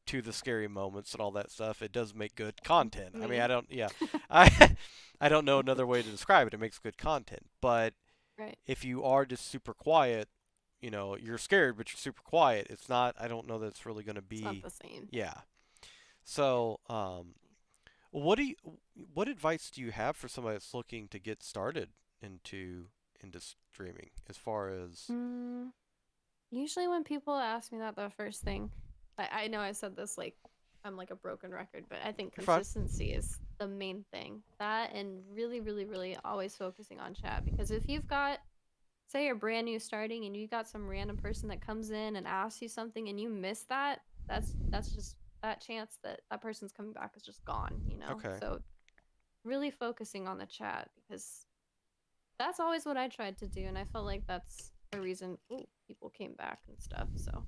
to the scary moments and all that stuff, it does make good content. I mean, Me. I I don't know another way to describe it. It makes good content. But Right. if you are just super quiet, you're scared, but you're super quiet. It's not. I don't know that it's really going to It's not be. the same. Yeah. Yeah. So, what do you, what advice do you have for somebody that's looking to get started into streaming? As far as Mm, Usually when people ask me that, the first thing, I know I said this like I'm like a broken record, but I think you're fine. consistency is the main thing. That and really, really, really always focusing on chat because if you've got, say you're brand new starting and you got some random person that comes in and asks you something and you miss that, that's just that chance that that person's coming back is just gone. Okay. So really focusing on the chat because that's always what I tried to do, and I felt like that's a reason people came back and stuff. So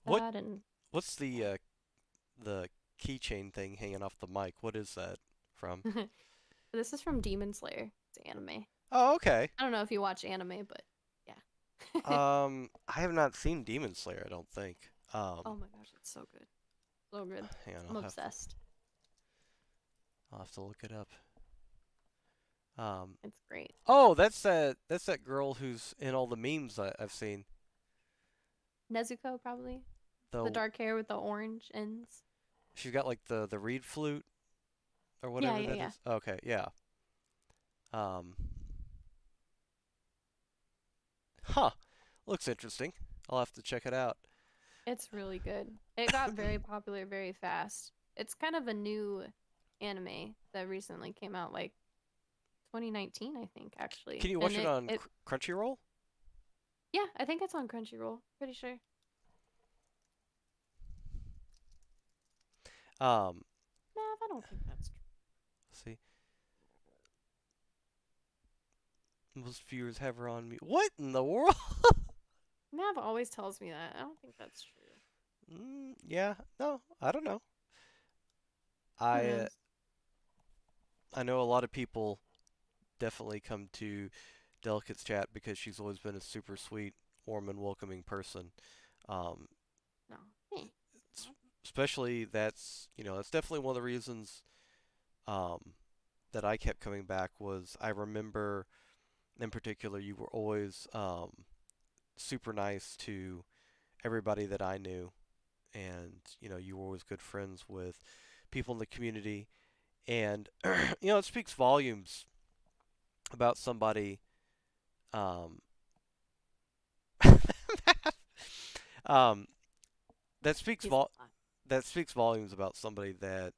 What that and what's the keychain thing hanging off the mic? What is that from? yeah. This is from Demon Slayer. It's anime. Oh, okay. I don't know if you watch anime, but yeah. I have not seen Demon Slayer, I don't think. Oh my gosh, it's so good. So good. Hang on, I'm obsessed. I'll have to look it up. Um, It's great. oh, that's that girl who's in all the memes I've seen. Nezuko, probably. The The dark hair with the orange ends. she's got like the reed flute or Yeah, whatever yeah, that yeah. is. Okay, yeah. Um, huh. Looks interesting. I'll have to check it out. It's really good. It got very popular very fast. It's kind of a new anime that recently came out, like 2019, I think, Can actually. you And watch it on Crunchyroll? yeah, I think it's on Crunchyroll. Pretty sure. Um, Nah, I don't think that's true. let's see. Most viewers have her on me. What in the world? Mav always tells me that. I don't think that's true. Yeah, no, I don't know. Who I uh, knows? I know a lot of people definitely come to Delicate's chat because she's always been a super sweet, warm, and welcoming person. Um, No. Thanks, s- Mav. especially that's definitely one of the reasons um, that I kept coming back was I remember in particular you were always super nice to everybody that I knew, and you were always good friends with people in the community, and it speaks volumes about somebody. Um, um, that speaks He's a vol lot. that speaks volumes about somebody that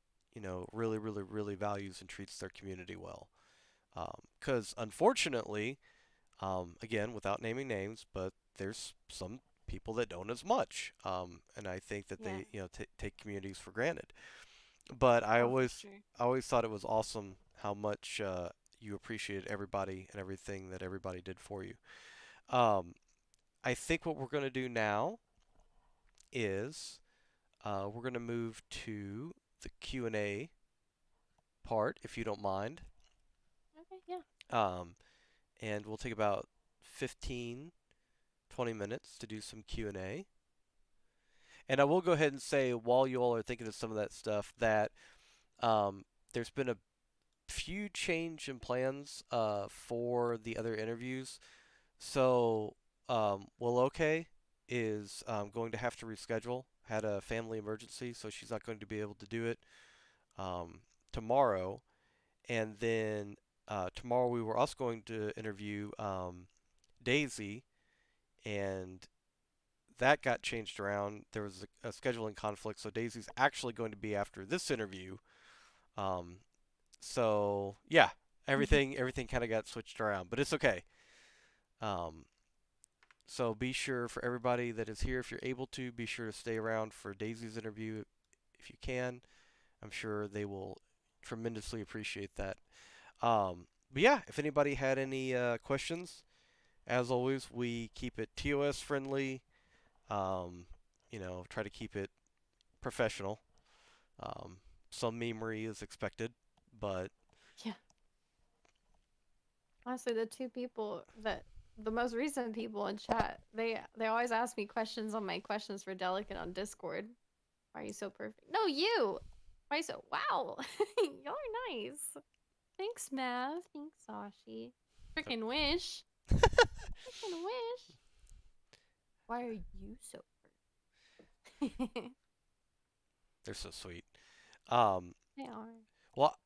really, really, really values and treats their community well. Because unfortunately, again, without naming names, but there's some people that don't as much, and I think that Yeah. they take communities for granted. But I Oh, for always sure. I always thought it was awesome how much you appreciated everybody and everything that everybody did for you. Um, I think what we're going to do now is we're going to move to the Q&A part, if you don't mind. Okay, yeah. Um, and we'll take about 15, 20 minutes to do some Q&A. And I will go ahead and say, while you all are thinking of some of that stuff, that there's been a few change in plans for the other interviews. So, Will OK is going to have to reschedule. Had a family emergency, so she's not going to be able to do it um, tomorrow. And then tomorrow we were also going to interview Daisy, and that got changed around. There was a scheduling conflict, so Daisy's actually going to be after this interview. Um, so yeah, everything kind of got switched around, but it's okay. Um, so be sure for everybody that is here, if you're able to, be sure to stay around for Daisy's interview if you can. I'm sure they will tremendously appreciate that. But yeah, if anybody had any questions, as always, we keep it TOS friendly. Um, try to keep it professional. Um, some memery is expected, but Yeah. Honestly, the most recent people in chat, they always ask me questions on my questions for Delicate on Discord. Why are you so perfect? No, you. Why are you so wow? Y'all are nice. Thanks, Mav. Thanks, Sashi. Freaking wish. Freaking wish. Why are you so perfect? they're so sweet. Um, They are. well,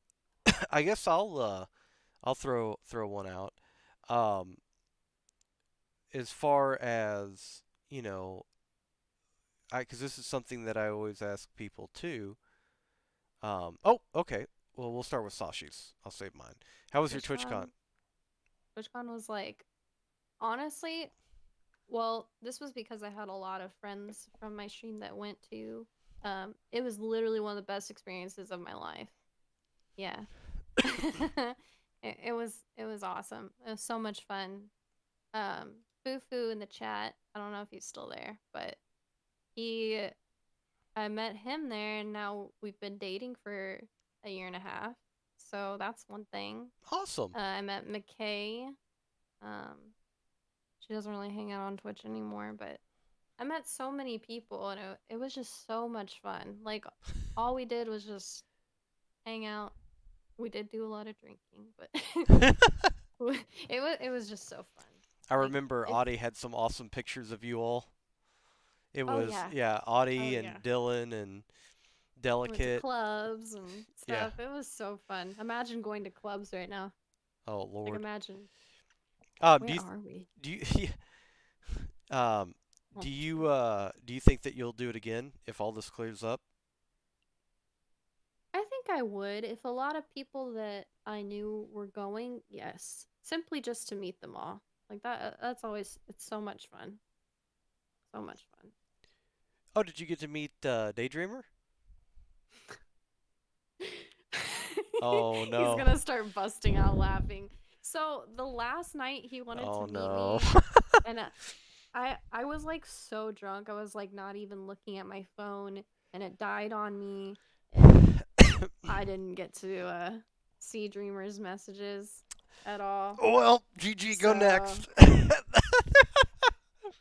I guess I'll throw one out. Um, as far as because this is something that I always ask people too. Oh, okay. Well, we'll start with Sashi's. I'll save mine. How was your TwitchCon? TwitchCon. TwitchCon was like, honestly, well, this was because I had a lot of friends from my stream that went to. It was literally one of the best experiences of my life. Yeah. it was awesome. It was so much fun. Fufu in the chat. I don't know if he's still there, but he I met him there and now we've been dating for a year and a half. So that's one thing. Awesome. I met McKay. Um She doesn't really hang out on Twitch anymore, but I met so many people and it was just so much fun. Like all we did was just hang out. We did do a lot of drinking, but it was just so fun. I Like remember if Audie had some awesome pictures of you all. It oh was, yeah. yeah, Oh Audie yeah. and Dylan and We went to Delicate. clubs and Yeah. stuff. It was so fun. Imagine going to clubs right now. Oh Like Lord. imagine Do where you are we? do you um Oh, do you think that you'll do it again if all this clears up? I think I would if a lot of people that I knew were going. Yes, simply just to meet them all. Like that. That's always it's so much fun. So much fun. Oh, did you get to meet Daydreamer? Oh He's no. gonna start busting out laughing. So the last night he wanted to Oh meet no. me, and I was like so drunk. I was like not even looking at my phone, and it died on me, and I didn't get to see Dreamer's messages at all. Well, GG, go So next.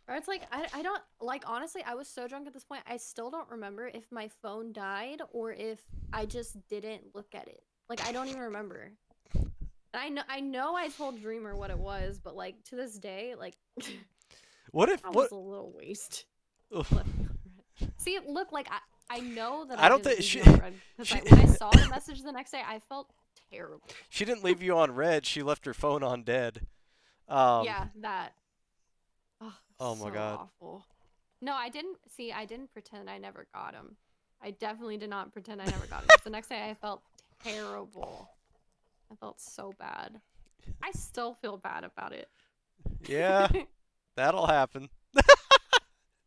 or it's like I don't like honestly, I was so drunk at this point, I still don't remember if my phone died or if I just didn't look at it. Like I don't even remember. I know I told Dreamer what it was, but like to this day, like What if I what? was a little waste. Ugh. Left me on red. See, look, like I know that I I don't didn't think leave she you on red because she when I saw the message the next day, I felt terrible. she didn't leave you on red. She left her phone on dead. Um. Yeah, that. Oh, Oh my so God. awful. No, I didn't see. I didn't pretend I never got him. I definitely did not pretend I never got him. 'Cause the next day, I felt terrible. I felt so bad. I still feel bad about it. Yeah, that'll happen.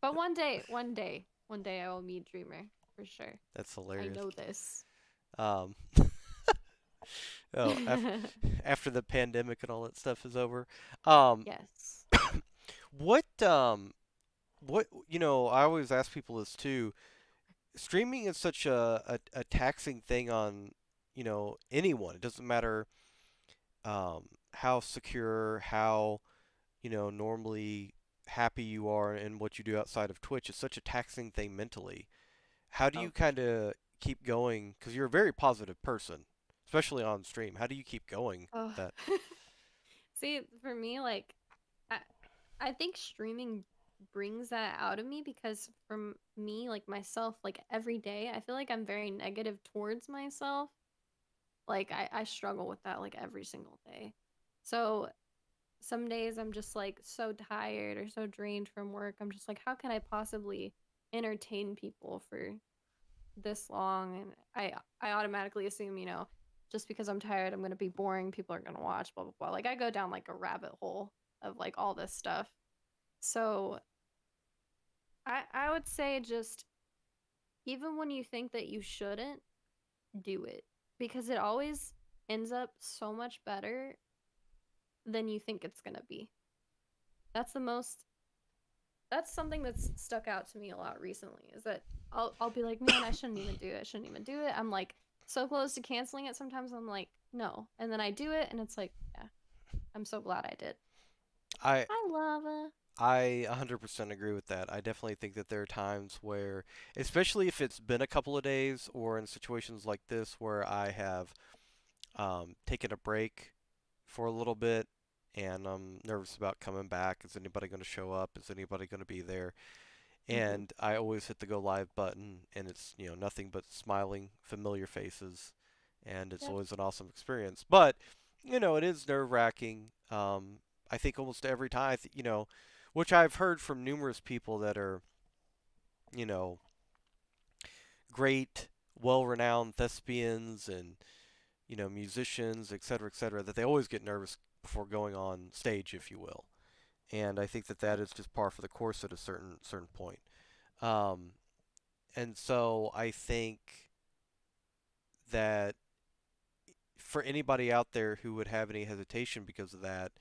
But one day, I will meet Dreamer for sure. That's I hilarious. know this. Um. Oh, after the pandemic and all that stuff is over. Um. Yes. What I always ask people this too. Streaming is such a taxing thing on anyone. It doesn't matter how secure, how normally happy you are in what you do outside of Twitch. It's such a taxing thing mentally. How do Oh, you for kind sure. of keep going? Because you're a very positive person, especially on stream. How do you keep going Oh. with that? See, for me, like, I, I think streaming brings that out of me because from me, like myself, like every day, I feel like I'm very negative towards myself. Like, I struggle with that like every single day. So some days I'm just like so tired or so drained from work. I'm just like, how can I possibly entertain people for this long? And I automatically assume, just because I'm tired, I'm gonna be boring. People are gonna watch, blah blah blah. Like I go down like a rabbit hole of like all this stuff. So I would say just even when you think that you shouldn't, do it because it always ends up so much better than you think it's gonna be. That's the most that's something that's stuck out to me a lot recently is that I'll be like, man, I shouldn't even do it. I shouldn't even do it. I'm like so close to canceling it sometimes I'm like, no. And then I do it and it's like, yeah, I'm so glad I did. I Hi lava. I 100% agree with that. I definitely think that there are times where, especially if it's been a couple of days, or in situations like this where I have taken a break for a little bit, and I'm nervous about coming back. Is anybody going to show up? Is anybody going to be there? Mm-hmm. And I always hit the go live button, and it's nothing but smiling, familiar faces, and it's Yep. always an awesome experience. But it is nerve wracking. I think almost every time, which I've heard from numerous people that are you know great, well-renowned thespians and musicians, etc., that they always get nervous before going on stage, if you will. And I think that that Yep. is just par for the course at a certain point. Um, and so I think that for anybody out there who would have any hesitation because of that,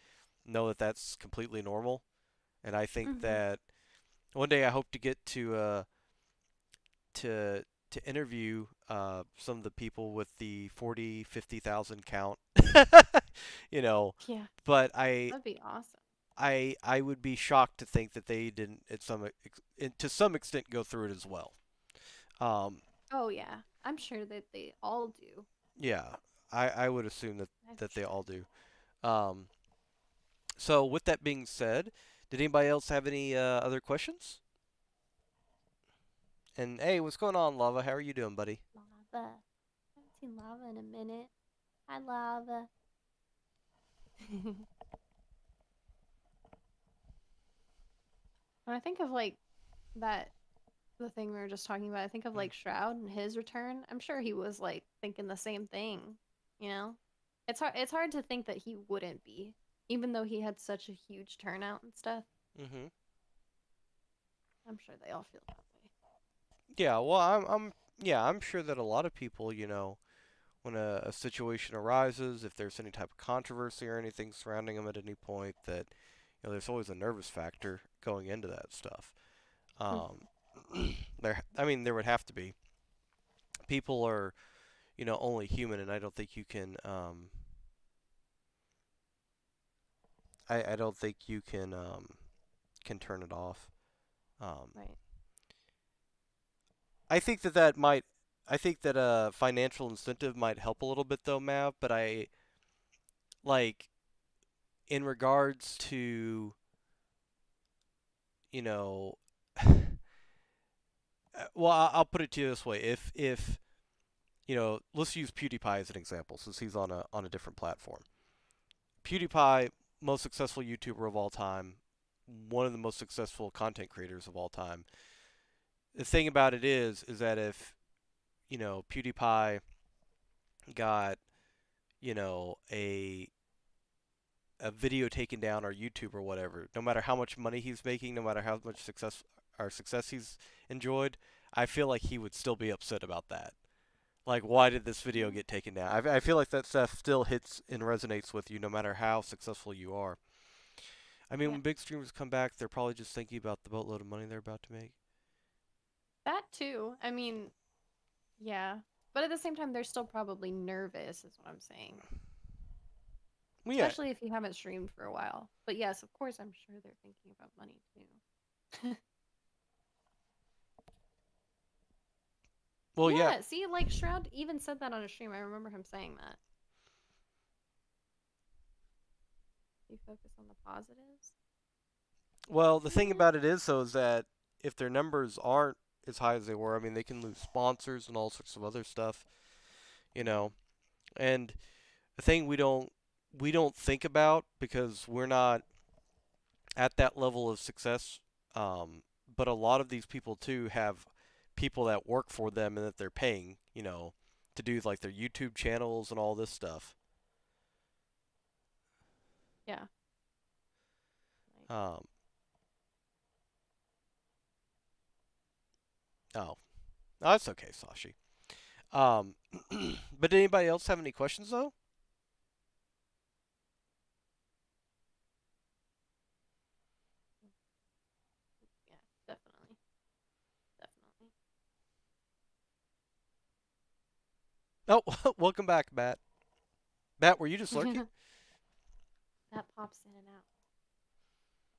know that that's completely normal. And I think Mm-hmm. that one day I hope to get to to interview some of the people with the 40, 50,000 count. you know, Yeah. but I That'd be awesome. I would be shocked to think that they didn't to some extent go through it as well. Um, Oh yeah, I'm sure that they all do. yeah, I would assume I'm that they sure. all do. Um, so with that being said, did anybody else have any other questions? And hey, what's going on, Lava? How are you doing, buddy? Lava. I haven't seen lava in a minute. Hi, lava. When I think of like that, the thing we were just talking about, I think of Mm. like Shroud and his return. I'm sure he was like thinking the same thing. You know, It's hard to think that he wouldn't be, even though he had such a huge turnout and stuff. Mm-hmm. I'm sure they all feel that way. Yeah, well, yeah, I'm sure that a lot of people, when a situation arises, if there's any type of controversy or anything surrounding them at any point, that there's always a nervous factor going into that stuff. Um, I mean, there would have to be. People are, only human, and I don't think you can. I don't think you can turn it off. Um, Right. I think that might. I think that a financial incentive might help a little bit though, Mav. But I like in regards to you know. Well, I'll put it to you this way: if let's use PewDiePie as an example, since he's on a different platform. PewDiePie, most successful YouTuber of all time, one of the most successful content creators of all time. The thing about it is that if PewDiePie got a video taken down or YouTube or whatever, no matter how much money he's making, no matter how much success he's enjoyed, I feel like he would still be upset about that. Like, why did this video Mm, get taken down? I feel like that stuff still hits and resonates with you no matter how successful you are. I mean, yeah. when big streamers come back, they're probably just thinking about the boatload of money they're about to make. That too. I mean, yeah. But at the same time, they're still probably nervous, is what I'm saying. Well, yeah. Especially if you haven't streamed for a while. But yes, of course, I'm sure they're thinking about money too. Well, yeah. Yeah, see, like Shroud even said that on a stream. I remember him saying that. You focus on the positives. Well, the thing Eh, about it is, though, is that if their numbers aren't as high as they were, I mean, they can lose sponsors and all sorts of other stuff, you right. know. And the thing we don't think about because we're not at that level of success. But a lot of these people too have people that work for them and that they're paying, to do like their YouTube channels and all this stuff. Yeah. Right. Um, oh, no, that's okay, Sashi. Um, but did anybody else have any questions though? Yeah, definitely. Definitely. Oh, welcome back, Matt. Matt, were you just lurking? That pops in and out.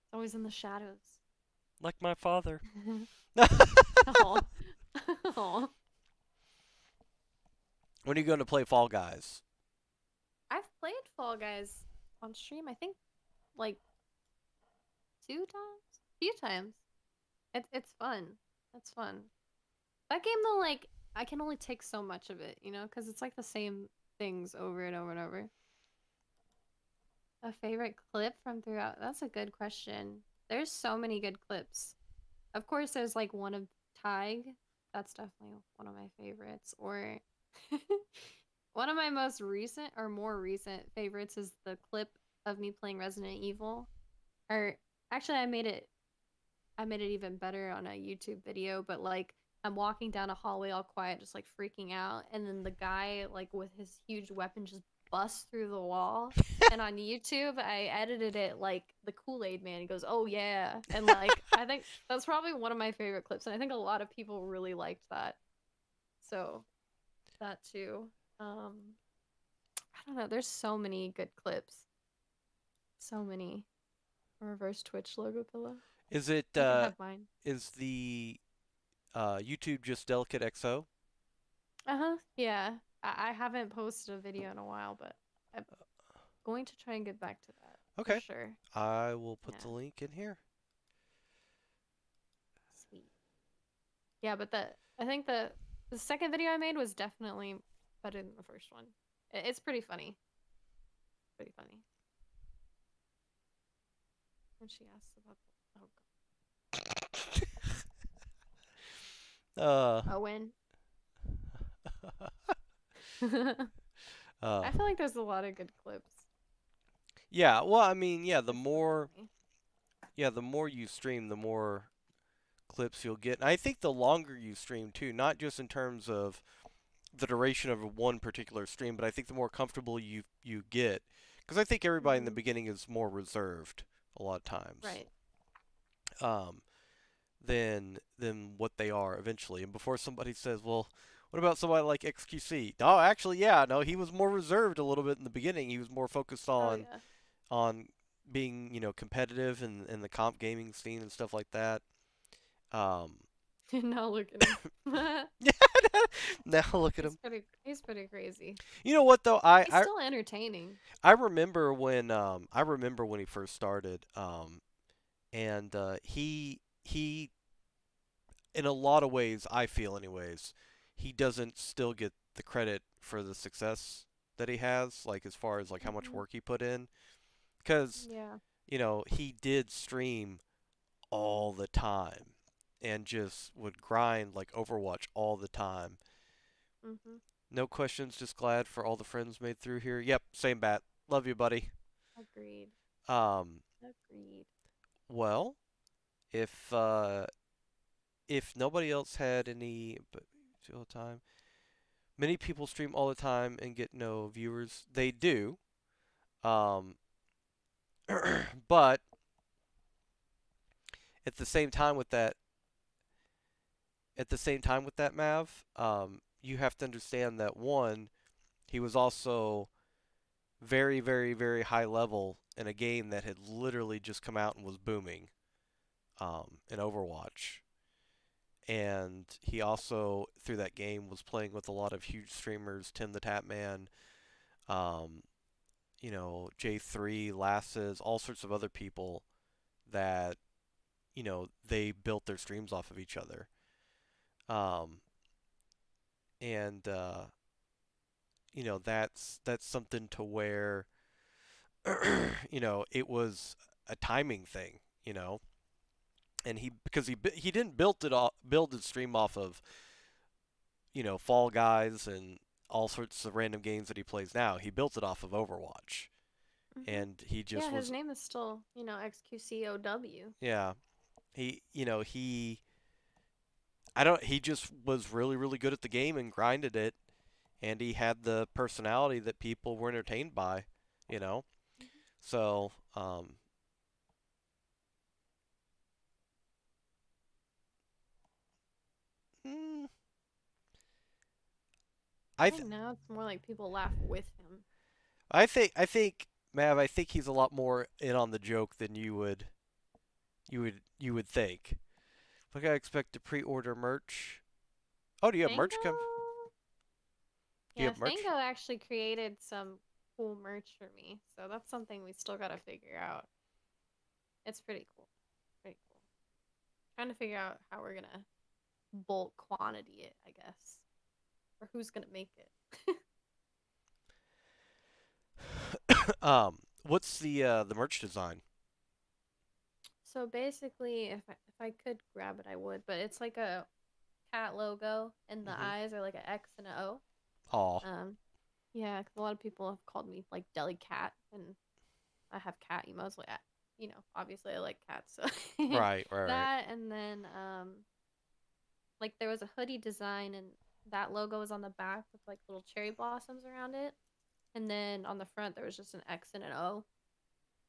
It's always in the shadows. Like my father. Oh. Oh. When are you going to play Fall Guys? I've played Fall Guys on stream, I think like 2 times? A few times. It's fun. It's fun. That game though, like I can only take so much of it, because it's like the same things over and over and over. A favorite clip from throughout? That's a good question. There's so many good clips. Of course, there's like one of Tig. That's definitely one of my favorites. Or one of my most recent or more recent favorites is the clip of me playing Resident Evil. Or actually, I made it even better on a YouTube video, but like I'm walking down a hallway all quiet, just like freaking out, and then the guy like with his huge weapon just busts through the wall. And on YouTube, I edited it like the Kool-Aid man. He goes, "Oh yeah," and like I think that's probably one of my favorite clips, and I think a lot of people really liked that. So that too. Um, I don't know. There's so many good clips. So many. A reverse Twitch logo pillow. Is it You can have mine. is the YouTube just Delicatexo? Uh-huh. Yeah. I haven't posted a video in a while, but I'm going to try and get back to that for Okay. sure. I will put the Yeah. link in here. Sweet. Yeah, but I think the second video I made was definitely better than the first one. It's pretty funny. Pretty funny. And she asks about Uh, Owen. uh, I feel like there's a lot of good clips. yeah. Well, I mean, It's pretty funny. the more you stream, the more clips you'll get. And I think the longer you stream too, not just in terms of the duration of one particular stream, but I think the more comfortable you get, because I think everybody in the Hmm. beginning is more reserved a lot of times. Right. Um, than what they are eventually. And before somebody says, "Well, what about somebody like XQC?" No, actually, yeah, no, he was more reserved a little bit in the beginning. He was more focused Oh on yeah. being, competitive in the comp gaming scene and stuff like that. Um, Now look at him. now look at him. He's pretty crazy. You know what though? He's still entertaining. I remember when he first started. And he in a lot of ways, I feel anyways, he doesn't still get the credit for the success that he has, like as far as like how much Hmm. work he put in. Because, Yeah. he did stream all the time and just would grind like Overwatch all the time. Hmm. No questions, just glad for all the friends made through here. Yep, same bat. Love you, buddy. Agreed. Um, Agreed. well, if nobody else had any, but all the time. Many people stream all the time and get no viewers. They do. Um, but at the same time with that, Mav, you have to understand that one, he was also very, very, very high level in a game that had literally just come out and was booming, in Overwatch. And he also, through that game, was playing with a lot of huge streamers, Tim the Tatman, um, J3, Lasses, all sorts of other people that, they built their streams off of each other. Um, and that's something to where it was a timing thing, and he didn't build his stream off of, Fall Guys and all sorts of random games that he plays now. He built it off of Overwatch, Hmm. and he Yeah, just his was, name is still, XQCOW. yeah, I don't. He just was really, really good at the game and grinded it, and he had the personality that people were entertained by, you know. Hmm. So, mm, I I th- think now it's more like people laugh with him. I think Mav, I think he's a lot more in on the joke than you would think. Like I expect to pre-order merch. Oh, do you have merch come? Fango? Do you Yeah, have merch? Fango actually created some cool merch for me, so that's something we still gotta figure out. It's pretty cool. Pretty cool. Trying to figure out how we're gonna bulk quantity it, I guess. Or who's gonna make it. What's the merch design? So basically, if I could grab it, I would. But it's like a cat logo, and the Mhm. eyes are like an X and an O. Aw. Um, yeah, 'cause a lot of people have called me like Delicat, and I have cat emotes. Like, obviously I like cats, so Right, right, right. that, and then like there was a hoodie design, and that logo was on the back with like little cherry blossoms around it, and then on the front there was just an X and an O,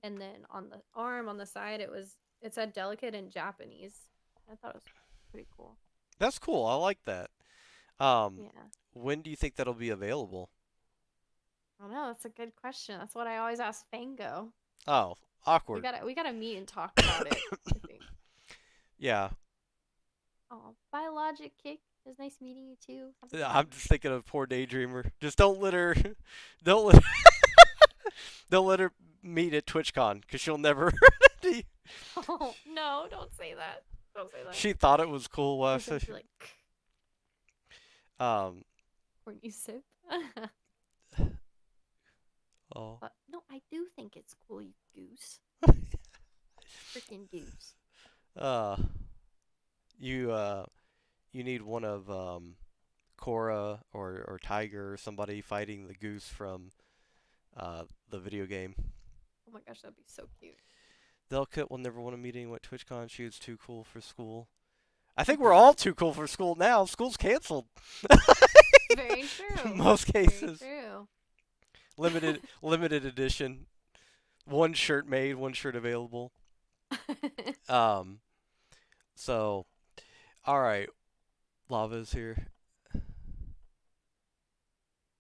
and then on the arm on the side it said delicate in Japanese. I thought it was pretty cool. That's cool. I like that. Um, Yeah. when do you think that'll be available? I don't know. That's a good question. That's what I always ask Fango. Oh. Awkward. We gotta meet and talk about it, I think. Yeah. Oh, biologic kick. It was nice meeting you too. Have a good I'm one. just thinking of poor Daydreamer. Just don't let her, don't let, don't let her meet at TwitchCon because she'll never. Oh no, don't say that. Don't say that. She thought it was cool She's last. gonna be like, Um. when you sip. Oh. But no, I do think it's cool, you goose. Freaking goose. Uh. You you need one of Cora or Tiger or somebody fighting the goose from the video game. Oh my gosh, that'd be so cute. Delicate will never want a meeting at TwitchCon. She is too cool for school. I think we're all too cool for school now. School's canceled. Very true. Most Very cases. true. Limited edition. One shirt made, one shirt available. Um so all right, Lava's here.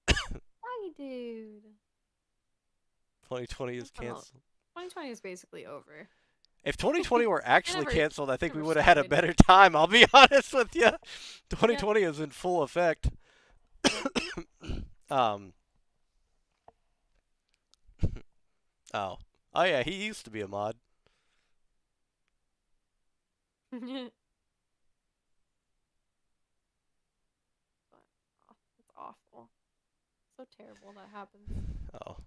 Hi, dude. 2020 is I don't know. canceled. 2020 is basically over. If 2020 were actually never- canceled, I think we never would have had a started. better time. I'll be honest with you. 2020 is in full effect. um. Oh. Oh yeah, he used to be a mod. It's awful. So terrible that happens. Oh.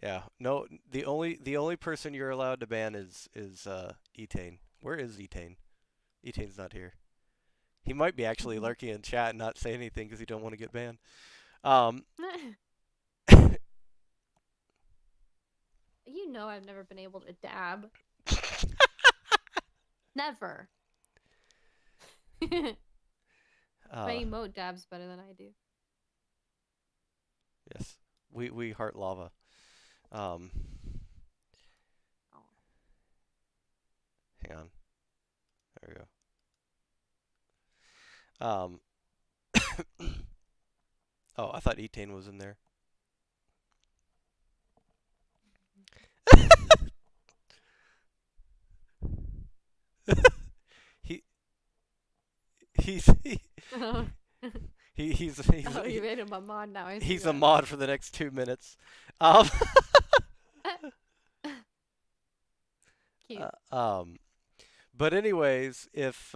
Yeah. No. The only person you're allowed to ban is Etane. Where is Etane? Etane's not here. He might be actually lurking in chat and not say anything because he don't want to get banned. Um. You know I've never been able to dab. Never. My emote dabs better than I do. Yes. We heart lava. Um. Oh. Hang on. There we go. Oh, I thought Etane was in there. he he's Oh, you made him a mod now. I see he's a that. mod for the next 2 minutes. Um. Cute. But anyways, if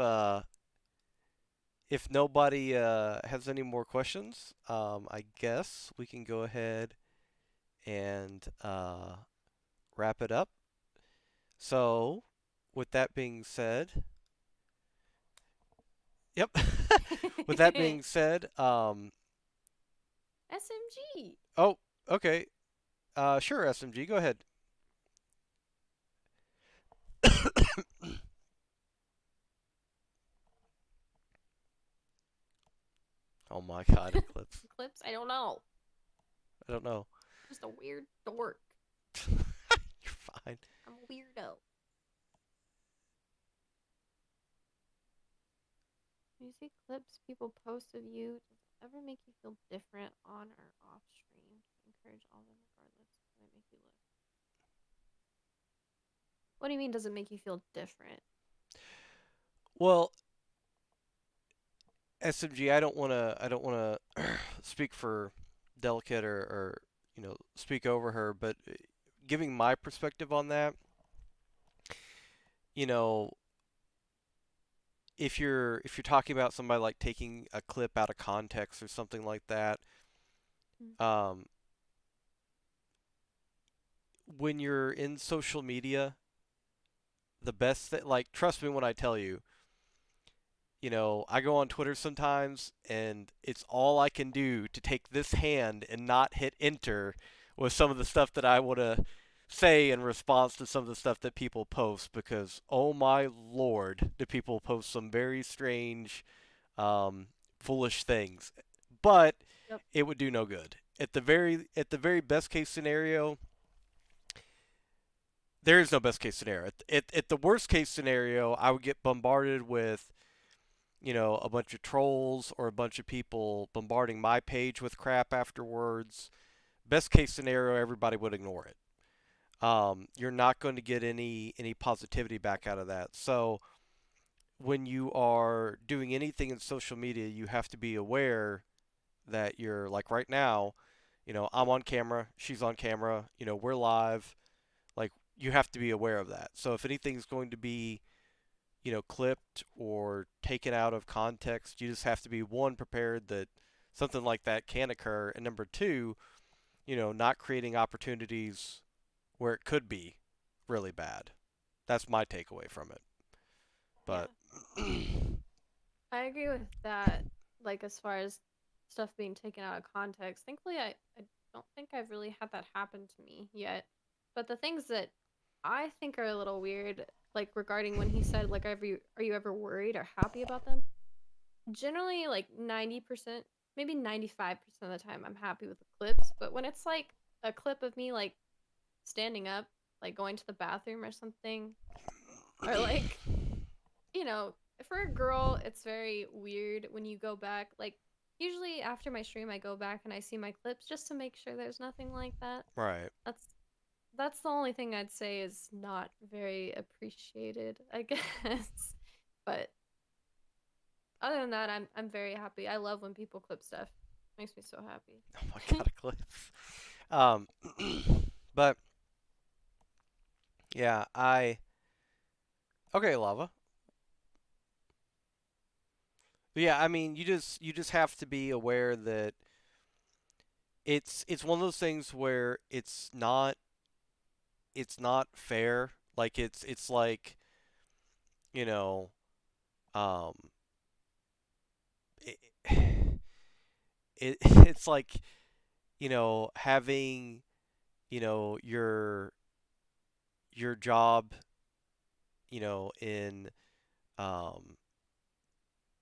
nobody has any more questions, I guess we can go ahead and wrap it up. So, with that being said, yep. With that being said, SMG. oh, okay. Sure, SMG, go ahead. Oh my god, Eclipse. Clips? I don't know. I don't know. Just a weird dork. You're fine. I'm a weirdo. When you see clips people post of you, does it ever make you feel different on or off stream? Encourage all of them regardless. Does it make you look? What do you mean does it make you feel different? Well, SMG, I don't wanna speak for Delicate or speak over her, but giving my perspective on that, you know, if you're talking about somebody like taking a clip out of context or something like that, um, when you're in social media, the best that like trust me when I tell you, I go on Twitter sometimes and it's all I can do to take this hand and not hit enter with some of the stuff that I want to say in response to some of the stuff that people post because oh my lord, do people post some very strange, foolish things. But Yep. it would do no good. At the very best case scenario, there is no best case scenario. At the worst case scenario, I would get bombarded with a bunch of trolls or a bunch of people bombarding my page with crap afterwards. Best case scenario, everybody would ignore it. you're not going to get any positivity back out of that. So when you are doing anything in social media, you have to be aware that you're like right now, I'm on camera, she's on camera, we're live. Like you have to be aware of that. So if anything's going to be, clipped or taken out of context, you just have to be one prepared that something like that can occur, and number two, not creating opportunities where it could be really bad. That's my takeaway from it. Yeah, But I agree with that. Like as far as stuff being taken out of context, thankfully I don't think I've really had that happen to me yet. But the things that I think are a little weird, like regarding when he said like are you ever worried or happy about them? Generally like 90%, maybe 95% of the time I'm happy with the clips, but when it's like a clip of me like standing up, like going to the bathroom or something, or like you know, for a girl, it's very weird when you go back. Like, usually after my stream, I go back and I see my clips just to make sure there's nothing like that. right. That's that's the only thing I'd say is not very appreciated, I guess. But other than that, I'm very happy. I love when people clip stuff. Makes me so Oh my god, a cliff. Um, but yeah, okay, lava. Yeah, I mean, you just have to be aware that it's one of those things where it's not fair. Like it's like, you know, um it, it's like, having, your job, in um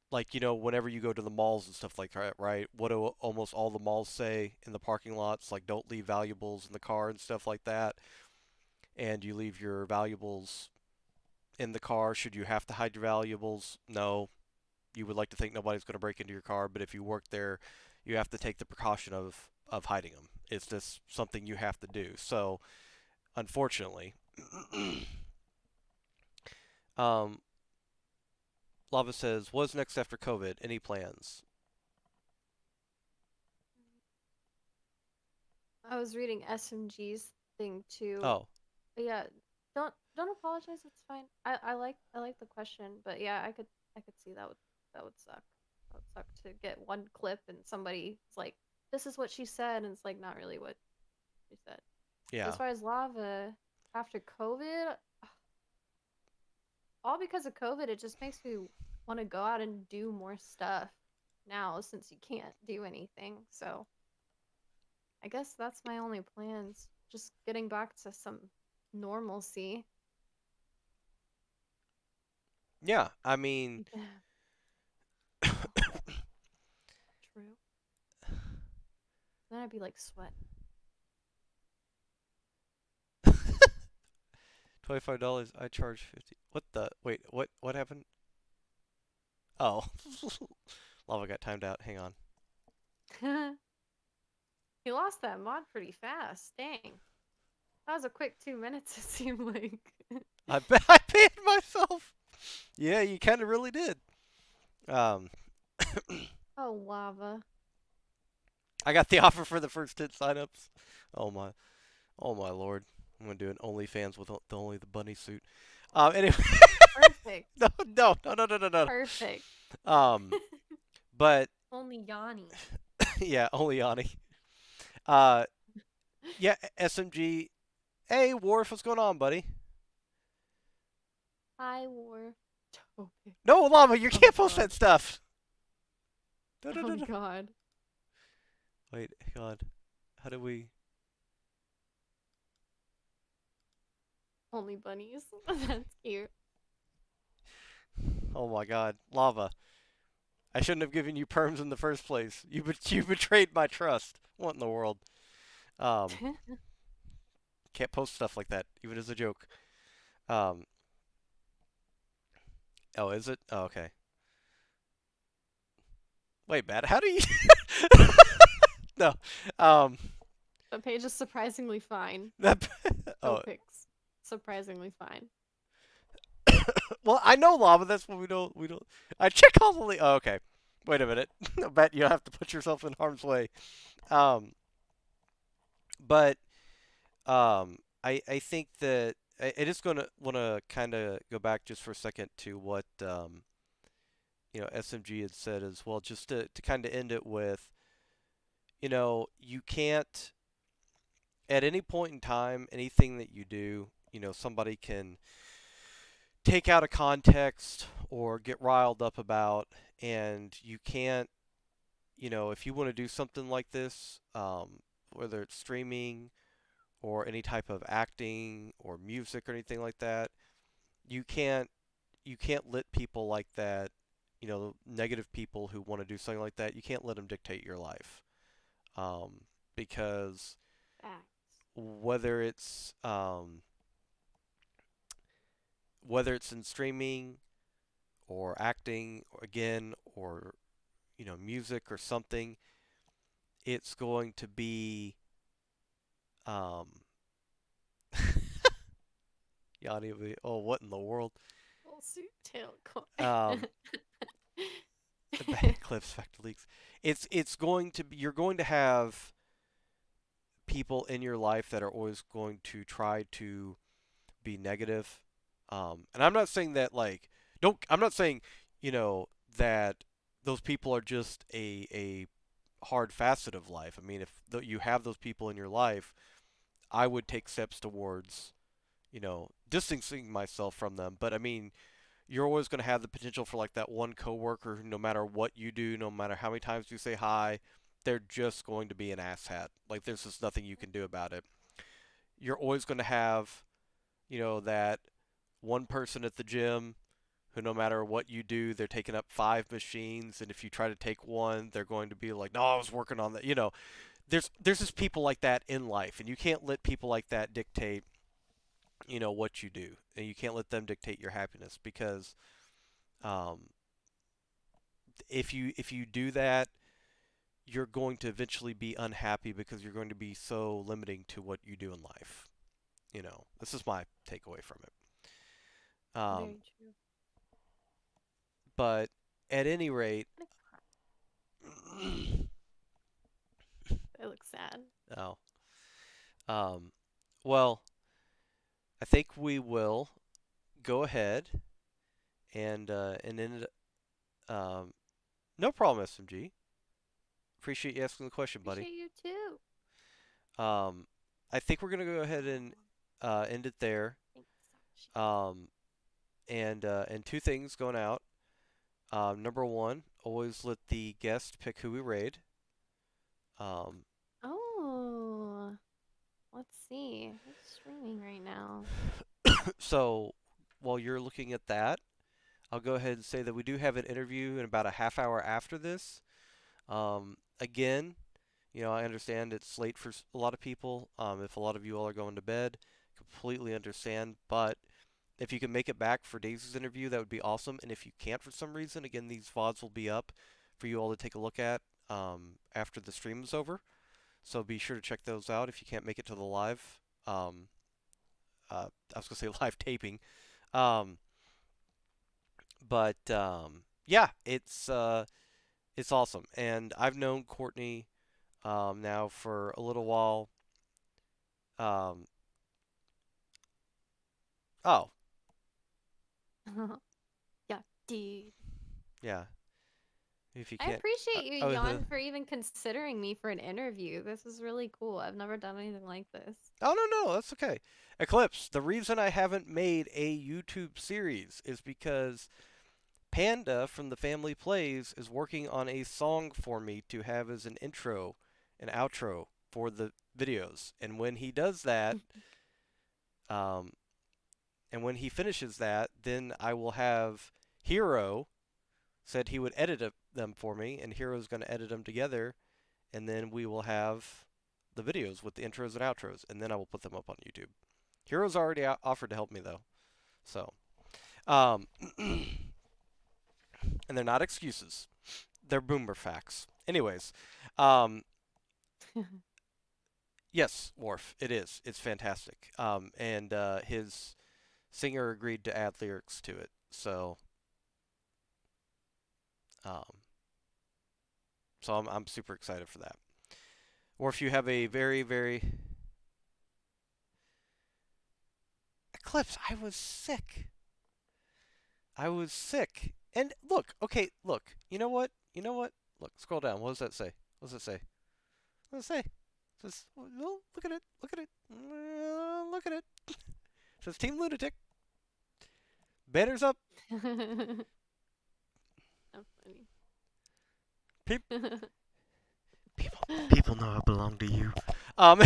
like, whenever you go to the malls and stuff like that, right? What do almost all the malls say in the parking lots? Like, don't leave valuables in the car and stuff like that. And you leave your valuables in the car. Should you have to hide your valuables? No. You would like to think nobody's going to break into your car, but if you work there, you have to take the precaution of hiding them. It's just something you have to do. So, unfortunately, um, Lava says, "What's next after COVID? Any plans?" I was reading SMG's thing too. Oh, But yeah, don't apologize. It's fine. I like the question, but yeah, I could see that would suck. That would suck to get one clip and somebody's like, "This is what she said," and it's like not really what she said. But as yeah. far as lava after COVID, all because of COVID, it just makes me want to go out and do more stuff now since you can't do anything. So I guess that's my only plans. Just getting back to some normalcy. Yeah, I mean, Oh, true. Then I'd be like sweat. $25. I charge 50. What the? Wait, what happened? Oh, Lava got timed out. Hang on. He lost that mod pretty fast. Dang. That was a quick 2 minutes, it seemed like. I bet I paid myself. Yeah, you kind of really did. Um, Oh, lava. I got the offer for the first 10 signups. Oh my, oh my lord. I'm gonna do an OnlyFans with only the bunny suit. Anyway, Perfect. no, no, no, no, no, no, no. Perfect. But Only Yanni. yeah, only Yanni. Uh, yeah, SMG. Hey, Worf, what's going on, buddy? I wore topic. No, Lava, you Oh can't post god. that stuff. No, no, no, Oh no. god. Wait, God, how do we? Only bunnies. That's cute. Oh my God, Lava. I shouldn't have given you perms in the first place. You betrayed my trust. What in the world? Um, can't post stuff like that, even as a joke. Um, oh, is it? Oh, okay. Wait, Matt, how do you? No. Um, The page is surprisingly fine. That No oh pics. Surprisingly fine. well, I know lava. That's what we don't. I check all the. Oh, okay. Wait a minute. I bet you have to put yourself in harm's way. Um, but I think that I just gonna want to kind of go back just for a second to what SMG had said as well, just to kind of end it with, you can't at any point in time, anything that you do, somebody can take out of context or get riled up about, and you can't, if you want to do something like this, whether it's streaming or any type of acting or music or anything like that, you can't you can't let people like that, negative people who want to do something like that, you can't let them dictate your life. Because Facts. whether it's whether it's in streaming or acting or again or music or something, it's going to be um Yanni will be, oh, what in the world? Full suit tail coin. Um, bad clips, factor leaks. It's going to be, you're going to have people in your life that are always going to try to be negative. And I'm not saying that like don't I'm not saying that those people are just a hard facet of life. I mean, if you have those people in your life, I would take steps towards distancing myself from them. But I mean, you're always going to have the potential for like that one coworker who, no matter what you do, no matter how many times you say hi, they're just going to be an asshat. Like there's just nothing you can do about it. You're always going to have, that one person at the gym who, no matter what you do, they're taking up 5 machines, and if you try to take one, they're going to be like, "No, I was working on that." There's just people like that in life, and you can't let people like that dictate, what you do, and you can't let them dictate your happiness because um, if you do that, you're going to eventually be unhappy because you're going to be so limiting to what you do in life. This is my takeaway from it. Very true. But at any rate, They look sad. oh, um, well, I think we will go ahead and end it. No problem, SMG. Appreciate you asking the question, buddy. Appreciate you too. Um, I think we're gonna go ahead and end it there. Thanks, Sashi. Um, and two things going out. Number one, always let the guest pick who we raid. Um, Oh, let's see. Who's streaming right now? so while you're looking at that, I'll go ahead and say that we do have an interview in about a half hour after this. Again, I understand it's late for a lot of people. If a lot of you all are going to bed, completely understand. But if you can make it back for Daisy's interview, that would be awesome. And if you can't for some reason, again, these VODs will be up for you all to take a look at after the stream is over. So be sure to check those out if you can't make it to the live. I was gonna say live taping, um, but yeah, it's awesome. And I've known Courtney now for a little while. Um, oh, Yeah, dude. yeah. If you I can't, appreciate you, oh, Yon, for even considering me for an interview. This is really cool. I've never done anything like this. oh no, that's okay. Eclipse. The reason I haven't made a YouTube series is because Panda from the Family Plays is working on a song for me to have as an intro and outro for the videos. And when he does that, um, and when he finishes that, then I will have Hero said he would edit them for me, and Hero's going to edit them together, and then we will have the videos with the intros and outros, and then I will put them up on YouTube. Hero's already offered to help me though, so um, and they're not excuses; they're boomer facts. Anyways, um, Yes, Worf. It is. It's fantastic. And his singer agreed to add lyrics to it. Um, so I'm super excited for that. Worf, you have a very Eclipse. I was sick. I was sick. And look, okay, look. You know what? You know what? Look, scroll down. What does that say? What does it say? What does it say? It says, well, look at it. Look at it. Look at it. It says Team Lunatic. Banners up. So funny. Peop people know I belong to you. Um.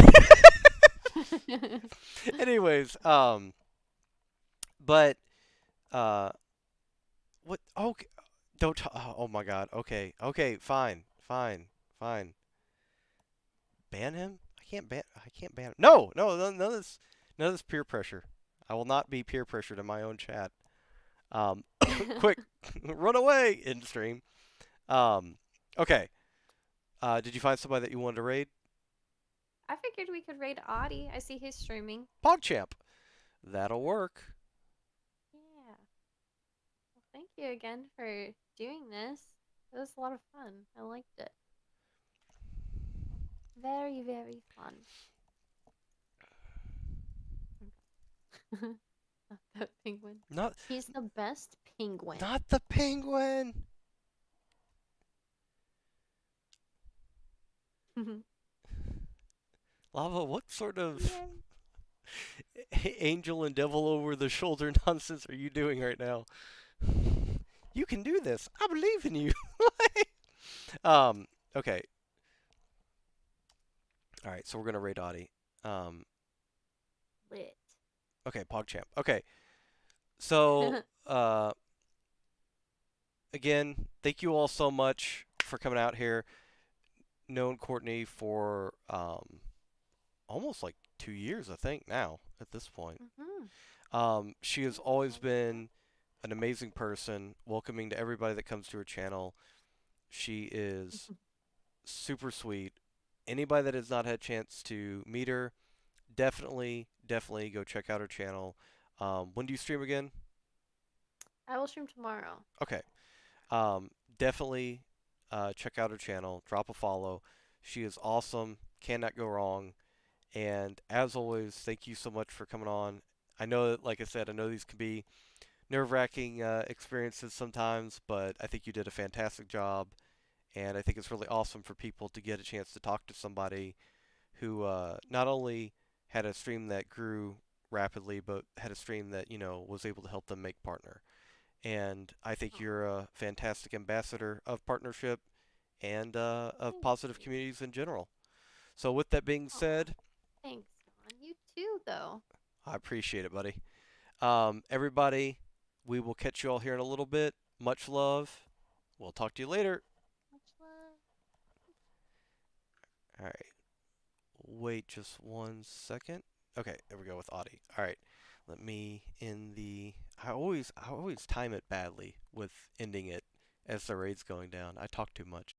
anyways, but uh, what? Okay, don't. Oh my God. Okay. Okay. Fine. Fine. Fine. Ban him? I can't ban. I can't ban him. No. No. None of this. None of this peer pressure. I will not be peer pressured in my own chat. Quick, run away in stream. Um, okay. Did you find somebody that you wanted to raid? I figured we could raid Audie. I see he's streaming. PogChamp. That'll work. Yeah. Well, thank you again for doing this. It was a lot of fun. I liked it. Very fun. Not that penguin. Not He's the best penguin. not the penguin. Lava, what sort of Yay. angel and devil over the shoulder nonsense are you doing right now? You can do this. I believe in you. um, okay. All right, so we're gonna raid Audie. Um, Lit. okay, PogChamp. Okay, so again, thank you all so much for coming out here. Known Courtney for almost like 2 years, I think now at this point. Mm-hmm. She has always been an amazing person, welcoming to everybody that comes to her channel. She is super sweet. Anybody that has not had a chance to meet her, definitely go check out her channel. When do you stream again? I will stream tomorrow. Okay. Um, definitely check out her channel. Drop a follow. She is awesome. Cannot go wrong. And as always, thank you so much for coming on. I know that, like I said, I know these can be nerve-wracking experiences sometimes, but I think you did a fantastic job. And I think it's really awesome for people to get a chance to talk to somebody who not only had a stream that grew rapidly, but had a stream that, was able to help them make partner. And I think Aw, you're a fantastic ambassador of partnership and of thank positive you. communities in general. So with that being Aw, said, thanks, Don. You too, though. I appreciate it, buddy. Everybody, we will catch you all here in a little bit. Much love. We'll talk to you later. Much love. All right. Wait just 1 second. Okay, there we go with Audie. All right. Let me end the. I always time it badly with ending it as the raid's going down. I talk too much.